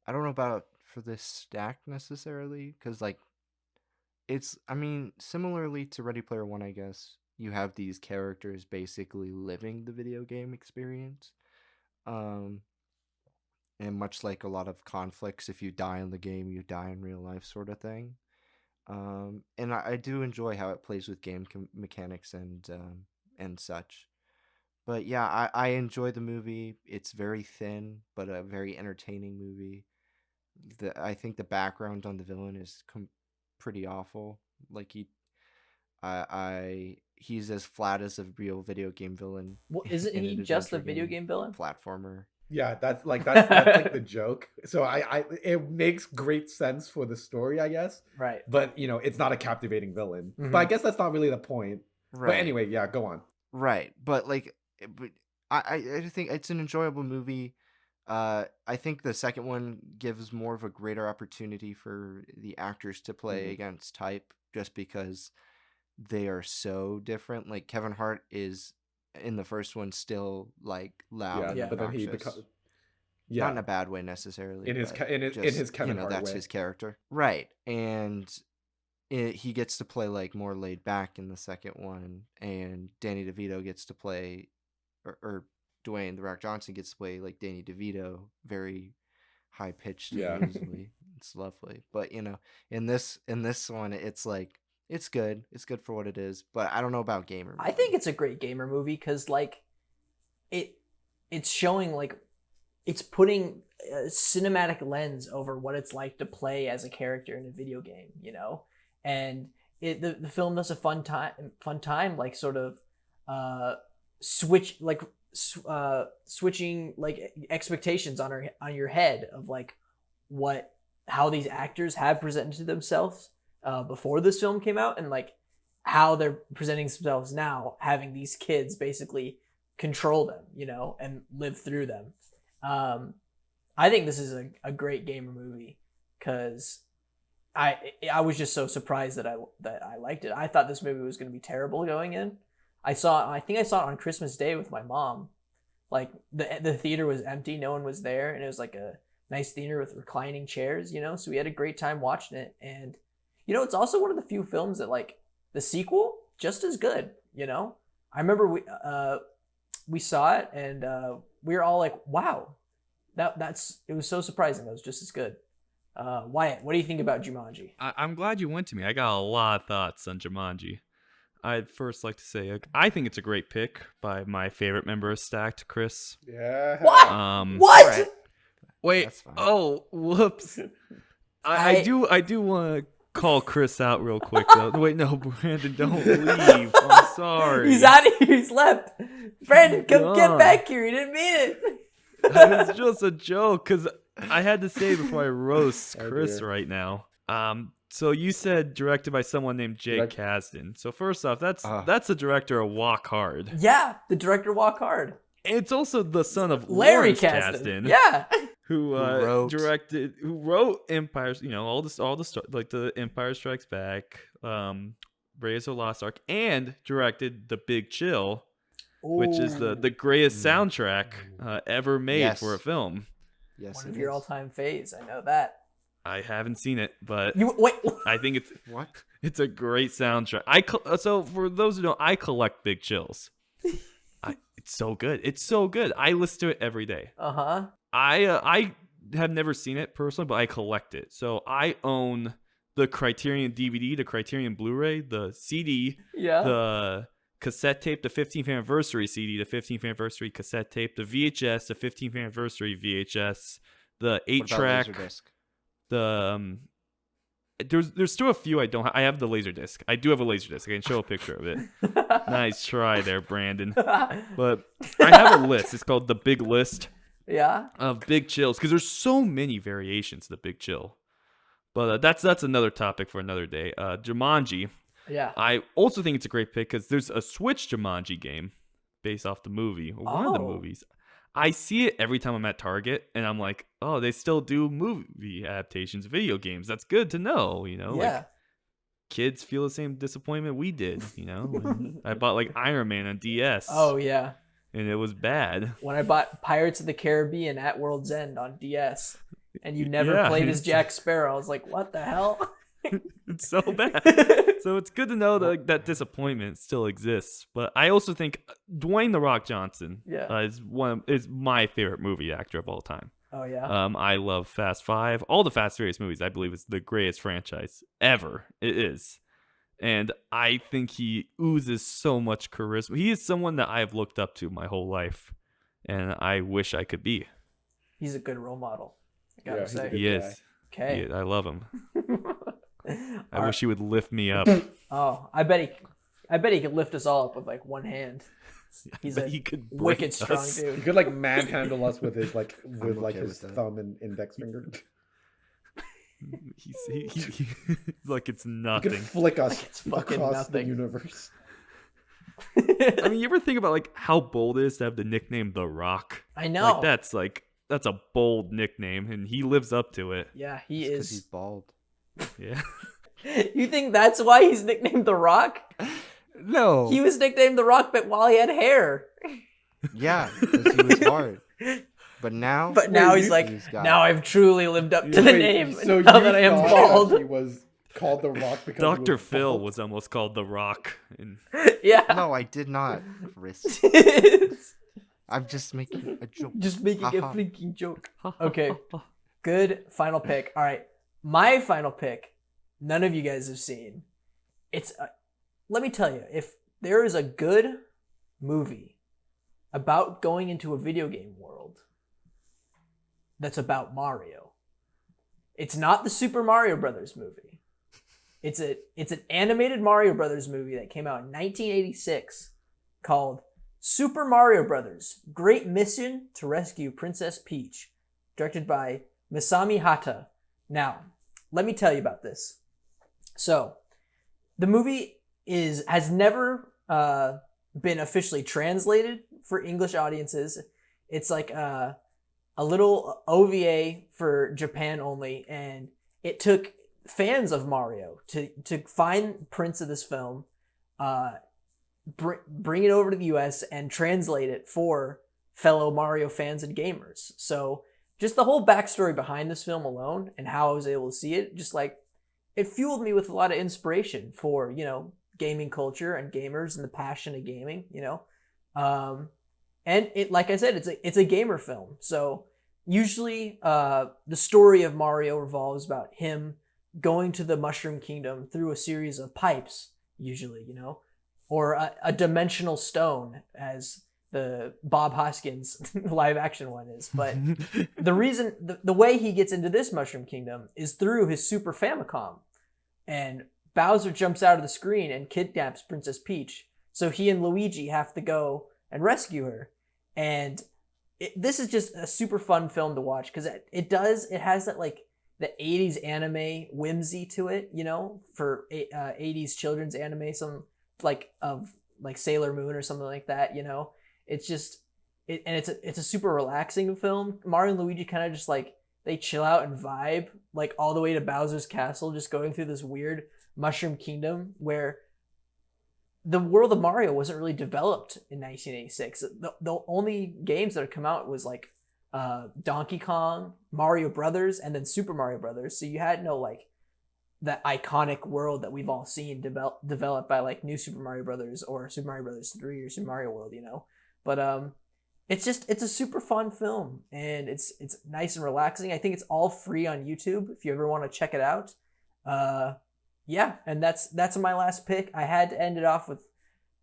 don't know about for this stack necessarily, because like I mean, similarly to Ready Player One, I guess you have these characters basically living the video game experience. Um, and much like a lot of conflicts, if you die in the game, you die in real life, sort of thing. And I do enjoy how it plays with game mechanics and such. But yeah, I enjoy the movie. It's very thin, but a very entertaining movie. I think the background on the villain is pretty awful. Like he's as flat as a real video game villain. Well, isn't in he an just a adventure video game game villain? platformer? Yeah, that's like the joke. So it makes great sense for the story, I guess. Right. But it's not a captivating villain. Mhm. But I guess that's not really the point. Right. But anyway, yeah, go on. Right, but like, I think it's an enjoyable movie. I think the second one gives more of a greater opportunity for the actors to play against type, just because they are so different. Like Kevin Hart is in the first one still like loud, Yeah, and but then he obnoxious. becomes Not in a bad way necessarily. in his but in his Kevin Hart that's way. his character, right? And he gets to play like more laid back in the second one, and Danny DeVito gets to play, or Dwayne The Rock Johnson gets to play like Danny DeVito, very high pitched Yeah. and nasally. It's lovely, but in this one, it's like it's good for what it is. But I don't know about gamer. I think it's a great gamer movie because like it's showing like it's putting a cinematic lens over what it's like to play as a character in a video game, and the film does a fun time like sort of switching like expectations on your head of like how these actors have presented themselves before this film came out, and like how they're presenting themselves now, having these kids basically control them, and live through them. I think this is a great gamer movie because I was just so surprised that I liked it. I thought this movie was going to be terrible going in. I think I saw it on Christmas Day with my mom. Like the theater was empty, no one was there, and it was like a nice theater with reclining chairs, so we had a great time watching it. And it's also one of the few films that like the sequel just as good. I remember we saw it and we were all like, wow, it was so surprising. That was just as good. Wyatt, what do you think about Jumanji? I'm glad you went to me. I got a lot of thoughts on Jumanji. I'd first like to say I think it's a great pick by my favorite member of Stacked, Chris. Yeah. What? What? Alright. Wait. That's fine. Oh, whoops. I do want to call Chris out real quick though. Wait, no, Brandon, don't leave. I'm sorry. He's out of here. He's left. Brandon, come get God. back here. You didn't mean it. It's just a joke because I had to say before I roast Oh, Chris dear. right now. So you said directed by someone named Jake Direct- Kasdan. So first off, that's the director of Walk Hard. Yeah, the director Walk Hard. It's also the son of Larry Lawrence Kasdan. Kasdan, Yeah. who wrote- wrote Empires. You know, all the like the Empire Strikes Back, Raiders of the Lost Ark, and directed The Big Chill, which is the greatest soundtrack ever made Yes. for a film. Yes, One it of your is. all-time faves. I know that. I haven't seen it, but You wait. I think it's What? it's a great soundtrack. So for those who don't, I collect Big Chills. It's so good. It's so good. I listen to it every day. Uh-huh. I have never seen it personally, but I collect it. So I own the Criterion DVD, the Criterion Blu-ray, the CD, Yeah. the cassette tape, the 15th anniversary CD, the 15th anniversary cassette tape, the VHS, the 15th anniversary VHS, the What about 8-track, Laserdisc? the there's still a few I don't. I have the Laserdisc. I do have a Laserdisc. I can show a picture of it. Nice try there, Brandon. But I have a list. It's called the Big List Yeah. of Big Chills because there's so many variations of the Big Chill. But that's another topic for another day. Jumanji. Yeah. I also think it's a great pick because there's a Switch Jumanji game based off the movie, or one of the Oh. movies. I see it every time I'm at Target, and I'm like, oh, they still do movie adaptations, video games. That's good to know, you know? Yeah. Like, kids feel the same disappointment we did, you know? When I bought, like, Iron Man on DS, Oh yeah. and it was bad. When I bought Pirates of the Caribbean at World's End on DS, and you never Yeah, played as it's- Jack Sparrow, I was like, what the hell? It's so bad. So it's good to know that disappointment still exists. But I also think Dwayne "The Rock" Johnson Yeah. is my favorite movie actor of all time. Oh yeah. I love Fast Five. All the Fast Furious movies, I believe, is the greatest franchise ever. It is. And I think he oozes so much charisma. He is someone that I've looked up to my whole life. And I wish I could be. He's a good role model. I gotta Yeah, he's a say. good He is. guy. Okay. I love him. I All wish he would lift me up. Oh, I bet he could lift us all up with like one hand. He's But a he could break wicked strong us. He dude. could like manhandle us with his like okay his with that. thumb and index finger. He's like it's He could nothing. flick us it's fucking across the nothing. universe. I mean, you ever think about like how bold it is to have the nickname The Rock? I know. Like that's a bold nickname, and he lives up to it. Yeah, he Because he's is. bald. Yeah. You think that's why he's nicknamed The Rock? No. He was nicknamed The Rock, but while he had hair. Yeah, because he was hard. But now, But now he's like, he's got- now I've truly lived up to the Wait, name. So now you that I am thought bald. he was called the Rock because he Dr. was Phil bald? was almost called The Rock. And Yeah. No, I did not, Chris. I'm just making a joke. Just making a Haha. freaking joke. Okay. Good final pick. All right. My final pick, none of you guys have seen. Let me tell you, if there is a good movie about going into a video game world that's about Mario, it's not the Super Mario Brothers movie. It's an animated Mario Brothers movie that came out in 1986 called Super Mario Brothers: Great Mission to Rescue Princess Peach, directed by Masami Hata. Now, let me tell you about this. So, the movie has never been officially translated for English audiences. It's like a little OVA for Japan only, and it took fans of Mario to find prints of this film, bring it over to the US and translate it for fellow Mario fans and gamers. So just the whole backstory behind this film alone and how I was able to see it, just like it fueled me with a lot of inspiration for, you know, gaming culture and gamers and the passion of gaming, you know. And it, like I said, it's a gamer film. So usually the story of Mario revolves about him going to the Mushroom Kingdom through a series of pipes, usually, you know. or a dimensional stone, as the Bob Hoskins live action one is. But the reason, the way he gets into this Mushroom Kingdom is through his Super Famicom. And Bowser jumps out of the screen and kidnaps Princess Peach. So he and Luigi have to go and rescue her. And this is just a super fun film to watch because it has that like the 80s anime whimsy to it, you know, for 80s children's anime, some like of like Sailor Moon or something like that, you know. It's just it's a super relaxing film. Mario and Luigi kind of just like they chill out and vibe like all the way to Bowser's castle, just going through this weird Mushroom Kingdom where the world of Mario wasn't really developed in 1986. The only games that had come out was like Donkey Kong, Mario Brothers, and then Super Mario Brothers. So you had no like that iconic world that we've all seen developed by like New Super Mario Brothers or Super Mario Brothers 3 or Super Mario World, you know. But it's a super fun film and it's nice and relaxing. I think it's all free on YouTube if you ever want to check it out. Yeah, and that's my last pick. I had to end it off with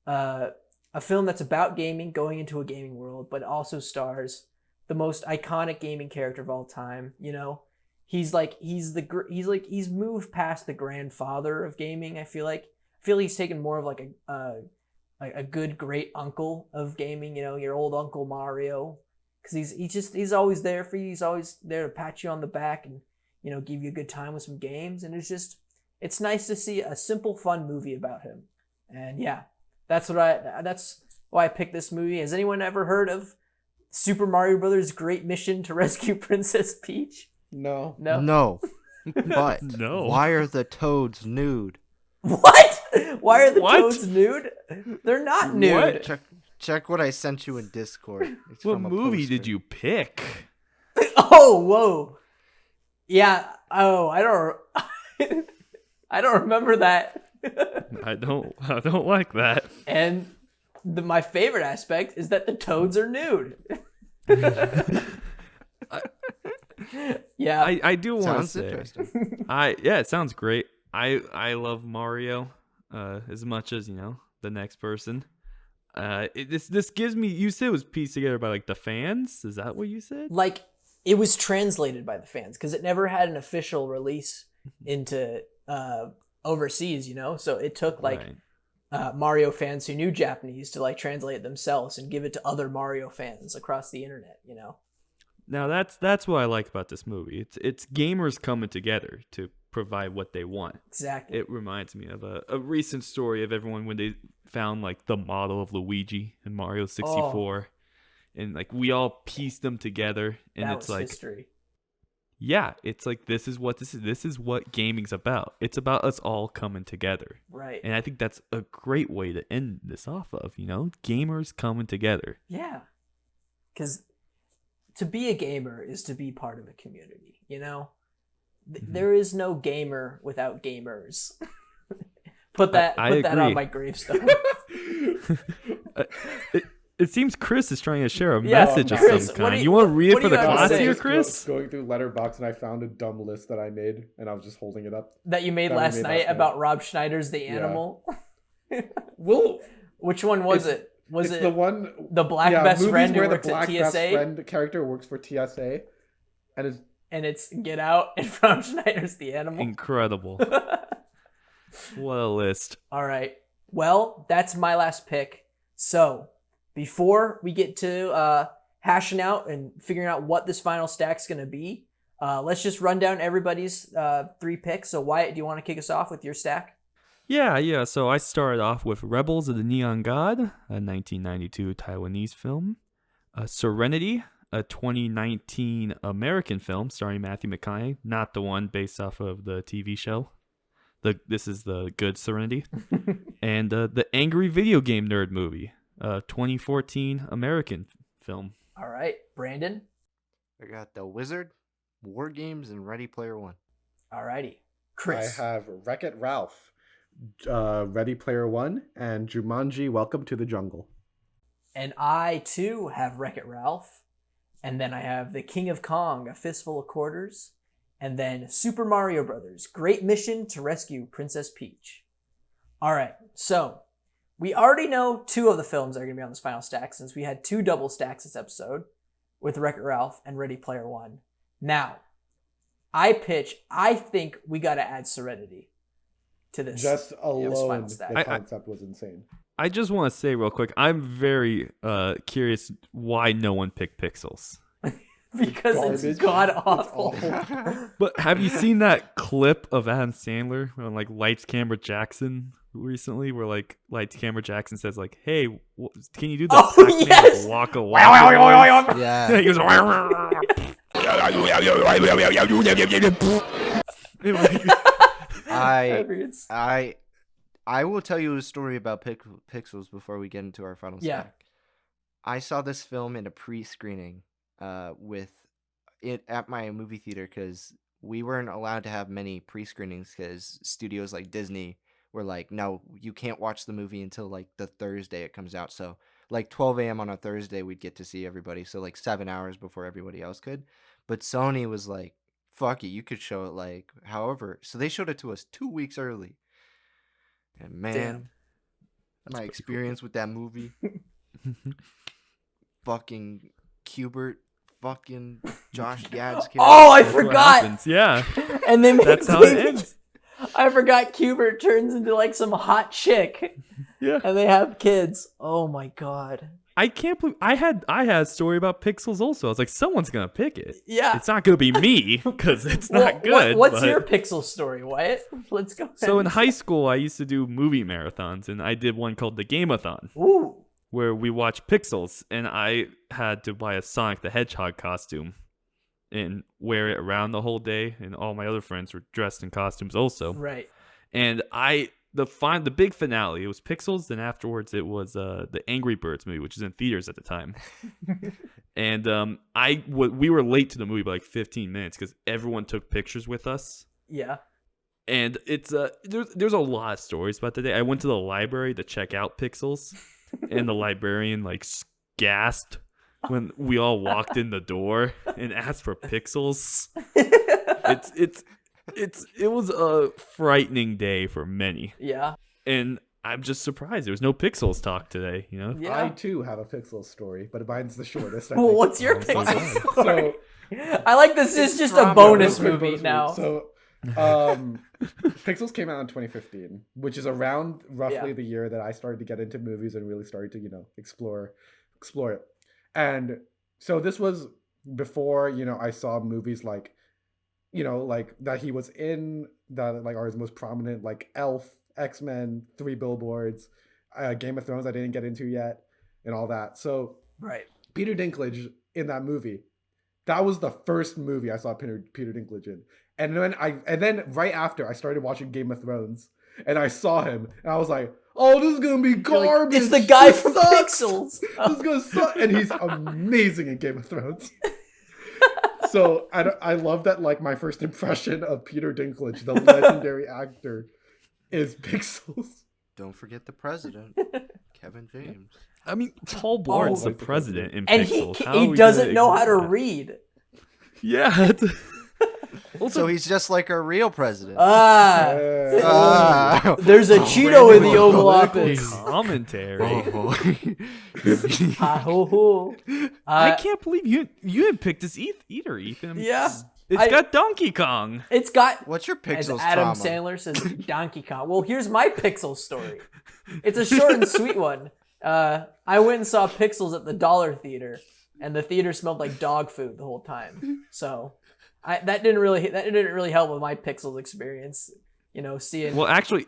a film that's about gaming, going into a gaming world, but also stars the most iconic gaming character of all time. You know, he's moved past the grandfather of gaming. I feel he's taken more of like a good great uncle of gaming. You know, your old Uncle Mario, because he's always there for you. He's always there to pat you on the back and, you know, give you a good time with some games. And it's nice to see a simple, fun movie about him. And yeah, that's why I picked this movie. Has anyone ever heard of Super Mario Brothers' Great Mission to Rescue Princess Peach? No. No. But No. why are the toads nude? What? Why are the What? toads nude? They're not nude. What? Check what I sent you in Discord. It's What from a movie poster. did you pick? Oh, whoa. Yeah. Oh, I don't remember that. I don't like that. And my favorite aspect is that the toads are nude. Yeah. I do want to Sounds say, interesting. it sounds great. I love Mario as much as, you know, the next person. This gives me, you said it was pieced together by like the fans. Is that what you said? Like it was translated by the fans because it never had an official release into overseas, you know. So it took like Mario fans who knew Japanese to like translate it themselves and give it to other Mario fans across the internet, you know. Now that's what I like about this movie. It's gamers coming together to provide what they want. Exactly. It reminds me of a recent story of everyone when they found like the model of Luigi in Mario 64. And like we all pieced them together and that it's was like history. yeah, it's like this is what gaming's about. It's about us all coming together. Right. And I think that's a great way to end this off of, you know, gamers coming together. Yeah. Because to be a gamer is to be part of a community, you know? There is no gamer without gamers. Put that I on agree. my gravestone. It seems Chris is trying to share a Yeah, message of Chris, some what kind. do You want to read it what for do the you have to class say? here, Just Chris? going through Letterboxd and I found a dumb list that I made, and I was just holding it up. That you made That we last made night last night. about Rob Schneider's The Yeah. Animal. Well, Which one was it? Was it's it the one? the black yeah, best movies friend who where the worked black at best TSA? friend character works for TSA, and is And it's Get Out and Rob Schneider's The Animal. Incredible. What a list. All right. Well, that's my last pick. So, before we get to hashing out and figuring out what this final stack's going to be, let's just run down everybody's 3 picks. So, Wyatt, do you want to kick us off with your stack? Yeah. So I started off with Rebels of the Neon God, a 1992 Taiwanese film. Serenity, a 2019 American film starring Matthew McConaughey, not the one based off of the TV show. This is the good Serenity. And the Angry Video Game Nerd movie, a 2014 American film. All right. Brandon? I got The Wizard, War Games, and Ready Player One. All righty. Chris? I have Wreck-It Ralph, Ready Player One, and Jumanji: Welcome to the Jungle. And I, too, have Wreck-It Ralph. And then I have The King of Kong, A Fistful of Quarters. And then Super Mario Brothers, Great Mission to Rescue Princess Peach. All right, so we already know 2 of the films that are going to be on this final stack since we had 2 double stacks this episode with Wreck-It Ralph and Ready Player One. Now, I think we got to add Serenity to this. Just alone, final stack. the concept was insane. I just want to say real quick, I'm very curious why no one picked Pixels. Because Garbage. it's god awful. It's awful. But have you seen that clip of Adam Sandler on like Lights Camera Jackson recently, where like Lights Camera Jackson says like, "Hey, can you do the Pac-Man yes! waka waka?" Yeah. He goes, I will tell you a story about Pixels before we get into our final stack. I saw this film in a pre-screening with it at my movie theater because we weren't allowed to have many pre-screenings because studios like Disney were like, no, you can't watch the movie until like the Thursday it comes out. So like 12 a.m. on a Thursday, we'd get to see everybody. So like 7 hours before everybody else could. But Sony was like, fuck it, you could show it like however. So they showed it to us 2 weeks early. And man, my experience with that movie, fucking Qbert, fucking Josh Gad's character. Oh, I That's what forgot. happens. Yeah, And they make that's how it ends. I forgot Qbert turns into like some hot chick. Yeah, And they have kids. Oh my god. I can't believe I had a story about Pixels also. I was like, someone's gonna pick it. Yeah. It's not gonna be me because it's not good. What's but- your Pixel story, Wyatt? Let's go. So in high school, I used to do movie marathons, and I did one called the Game-a-thon, Ooh. where we watched Pixels, and I had to buy a Sonic the Hedgehog costume and wear it around the whole day, and all my other friends were dressed in costumes also. Right. And the big finale, it was Pixels, then afterwards it was the Angry Birds movie, which is in theaters at the time. And we were late to the movie by like 15 minutes because everyone took pictures with us. Yeah. And it's there's a lot of stories about the day. I went to the library to check out Pixels, and the librarian like gasped when we all walked in the door and asked for Pixels. It was a frightening day for many. Yeah. And I'm just surprised there was no Pixels talk today, you know? Yeah. I too have a Pixel story, but mine's the shortest. I Well, think. what's your Oh, Pixel so story? I like this is just a drama. bonus Real quick movie bonus now. So, Pixels came out in 2015, which is around roughly Yeah. the year that I started to get into movies and really started to, explore it. And so this was before, I saw movies like, like that he was in that like are his most prominent, like Elf, X-Men, Three Billboards, Game of Thrones I didn't get into yet, and all that. So Right. Peter Dinklage in that movie, that was the first movie I saw Peter Dinklage in. And then right after I started watching Game of Thrones and I saw him and I was like, oh, this is gonna be You're like, garbage. it's the guy This from sucks. Pixels. This is gonna suck. And he's amazing in Game of Thrones. So I love that like my first impression of Peter Dinklage, the legendary actor, is Pixels. Don't forget the president, Kevin James. I mean, Paul Blart Oh. the president in And Pixels. How are he we doesn't gonna know how to ignore that? read. Yeah. So he's just like our real president. Ah. Ah. There's a Cheeto in the Oval Political Office. commentary. Oh. Ha ho ho. I can't believe you didn't pick this either, Ethan. Yeah. It's got Donkey Kong. It's got, What's your as Pixels Adam trauma? Sandler says, Donkey Kong. Well, here's my Pixels story. It's a short and sweet one. I went and saw Pixels at the Dollar Theater, and the theater smelled like dog food the whole time. So that didn't really help with my Pixels experience. Seeing. Well, actually,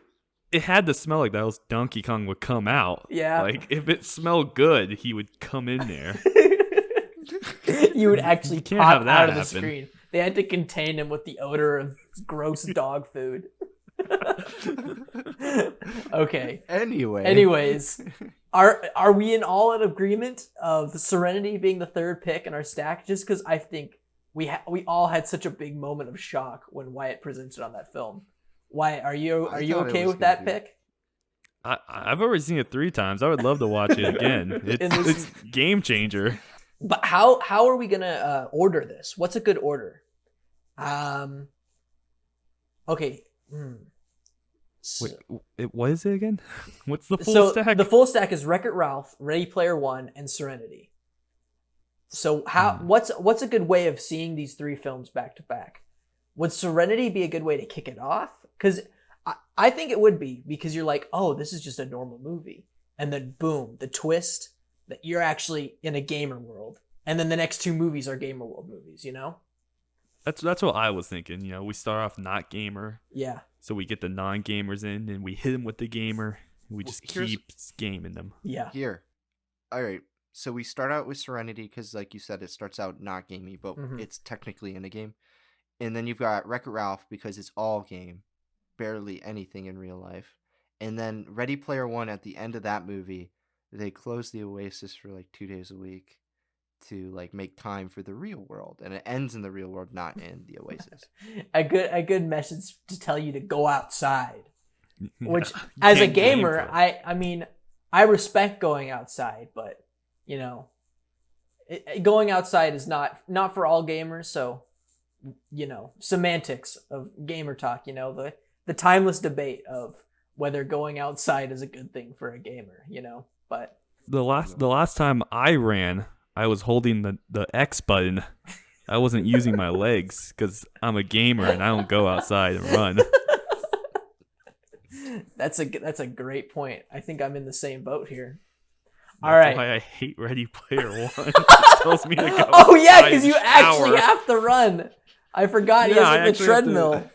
it had to smell like that, else Donkey Kong would come out. Yeah. Like, if it smelled good, he would come in there. You would actually You can't pop have that out of the happen. screen. They had to contain him with the odor of gross dog food. Okay. Anyways, are we in all in agreement of Serenity being the third pick in our stack? Just because I think we all had such a big moment of shock when Wyatt presented on that film. Wyatt, are you thought it okay was with that gonna be- pick? I've already seen it 3 times. I would love to watch it again. It's game changer. But how are we gonna order this? What's a good order? Okay. Wait, what is it again? What's the full So stack? the full stack is Wreck-It Ralph, Ready Player One, and Serenity. So what's a good way of seeing these three films back to back? Would Serenity be a good way to kick it off? Because I think it would be, because you're like, oh, this is just a normal movie, and then boom, the twist that you're actually in a gamer world, and then the next two movies are gamer world movies. You know? That's what I was thinking. You know, we start off not gamer, Yeah. so we get the non-gamers in, and we hit them with the gamer, and we just here's- keep gaming them. Yeah. Here. All right. So we start out with Serenity because, like you said, it starts out not gamey, but it's technically in a game. And then you've got Wreck-It Ralph because it's all game, barely anything in real life. And then Ready Player One, at the end of that movie, they close the Oasis for like 2 days a week to like make time for the real world, and it ends in the real world, not in the Oasis. A good message to tell you to go outside. Which, You as a can't game gamer, for it. I mean, I respect going outside, but you know, going outside is not for all gamers. So, you know, semantics of gamer talk. You know, the timeless debate of whether going outside is a good thing for a gamer. You know, but the last time I ran, I was holding the X button. I wasn't using my legs because I'm a gamer and I don't go outside and run. That's a great point. I think I'm in the same boat here. That's All right. why I hate Ready Player One. It tells me to go. Oh yeah, outside because you and actually shower. have to run. I forgot he Yeah, I has like a actually have to- treadmill.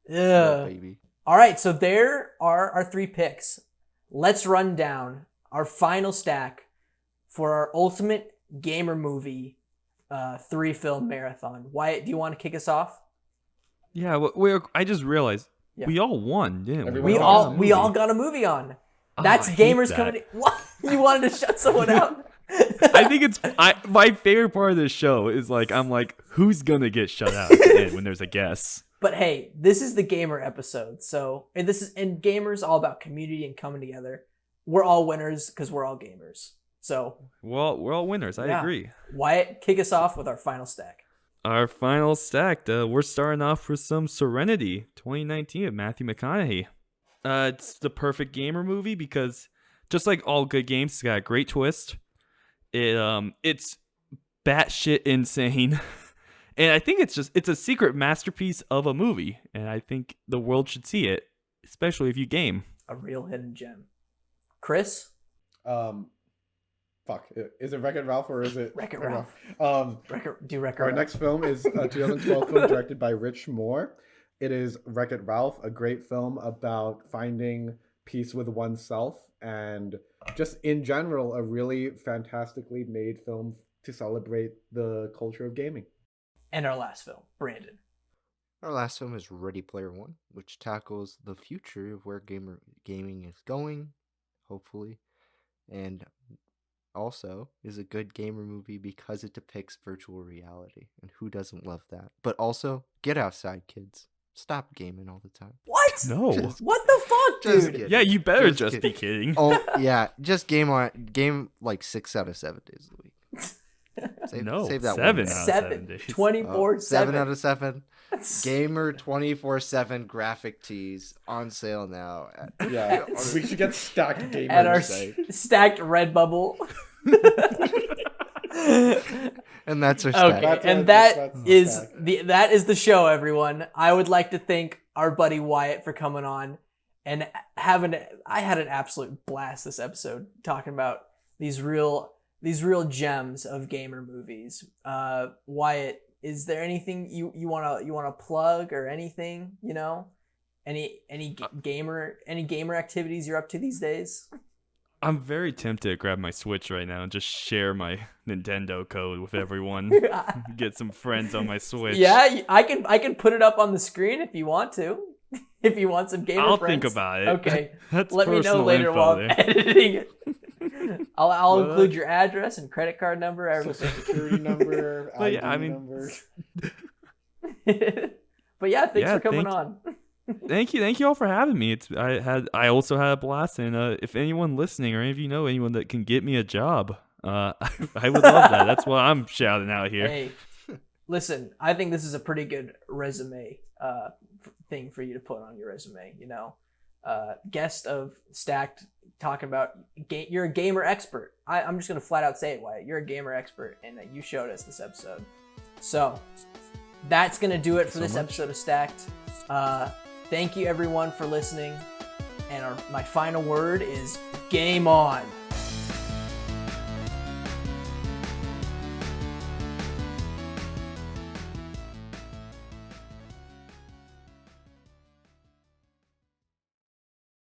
Yeah, Yeah. baby. All right, so there are our three picks. Let's run down our final stack for our ultimate gamer movie 3-film marathon. Wyatt, do you want to kick us off? Yeah, I just realized Yeah. we all won, didn't we? Everyone We got all a we all got a movie on. That's I hate gamers that. coming. What? You wanted to shut someone out? I think it's my favorite part of this show is like I'm like, who's gonna get shut out at the end when there's a guess? But hey, this is the gamer episode, so and gamers all about community and coming together. We're all winners because we're all gamers. So Well, we're all winners. I Yeah. agree. Wyatt, kick us off with our final stack. Our final stack. We're starting off with some Serenity, 2019 of Matthew McConaughey. It's the perfect gamer movie because just like all good games, it's got a great twist. It's batshit insane. And I think it's a secret masterpiece of a movie, and I think the world should see it, especially if you game. A real hidden gem. Chris? Fuck. Is it Wreck-It Ralph or is it Wreck-It or no? Ralph. Record. Our next film is a 2012 film directed by Rich Moore. It is Wreck-It Ralph, a great film about finding peace with oneself, and just in general, a really fantastically made film to celebrate the culture of gaming. And our last film, Brandon. Our last film is Ready Player One, which tackles the future of where gaming is going, hopefully, and also is a good gamer movie because it depicts virtual reality, and who doesn't love that? But also, get outside, kids. Stop gaming all the time. What? No. What the fuck, Just dude? kidding. Yeah, you better Just just be kidding. kidding. Oh yeah, just game like 6 out of 7 days a week. Save that 7 one. out of 7 7, days. 24/7. 7 out of 7. Gamer 24/7 graphic tees on sale now. Yeah, we should get stacked gamers. At our site. stacked Redbubble. And that's our Okay, stack. and that's that is the show, everyone. I would like to thank our buddy Wyatt for coming on and I had an absolute blast this episode talking about these real gems of gamer movies. Wyatt, is there anything you wanna plug or anything? You know, any gamer activities you're up to these days? I'm very tempted to grab my Switch right now and just share my Nintendo code with everyone. Get some friends on my Switch. Yeah, I can put it up on the screen if you want to. If you want some gamer I'll friends. think about it. Okay. That's Let me know personal later info while I'm there. editing it. I'll What? include your address and credit card number, Social everything. security number, But ID yeah, I mean- number. But yeah, thanks Yeah, for coming thank- on. Thank you all for having me. I also had a blast, and if anyone listening or any of you know anyone that can get me a job, I would love that. That's what I'm shouting out here. Hey, listen, I think this is a pretty good resume thing for you to put on your resume. You know, guest of Stacked talking about you're a gamer expert. I'm just gonna flat out say it, Wyatt. You're a gamer expert, and that you showed us this episode. So that's gonna do it for this episode of Stacked. Thank you everyone for listening, and my final word is game on.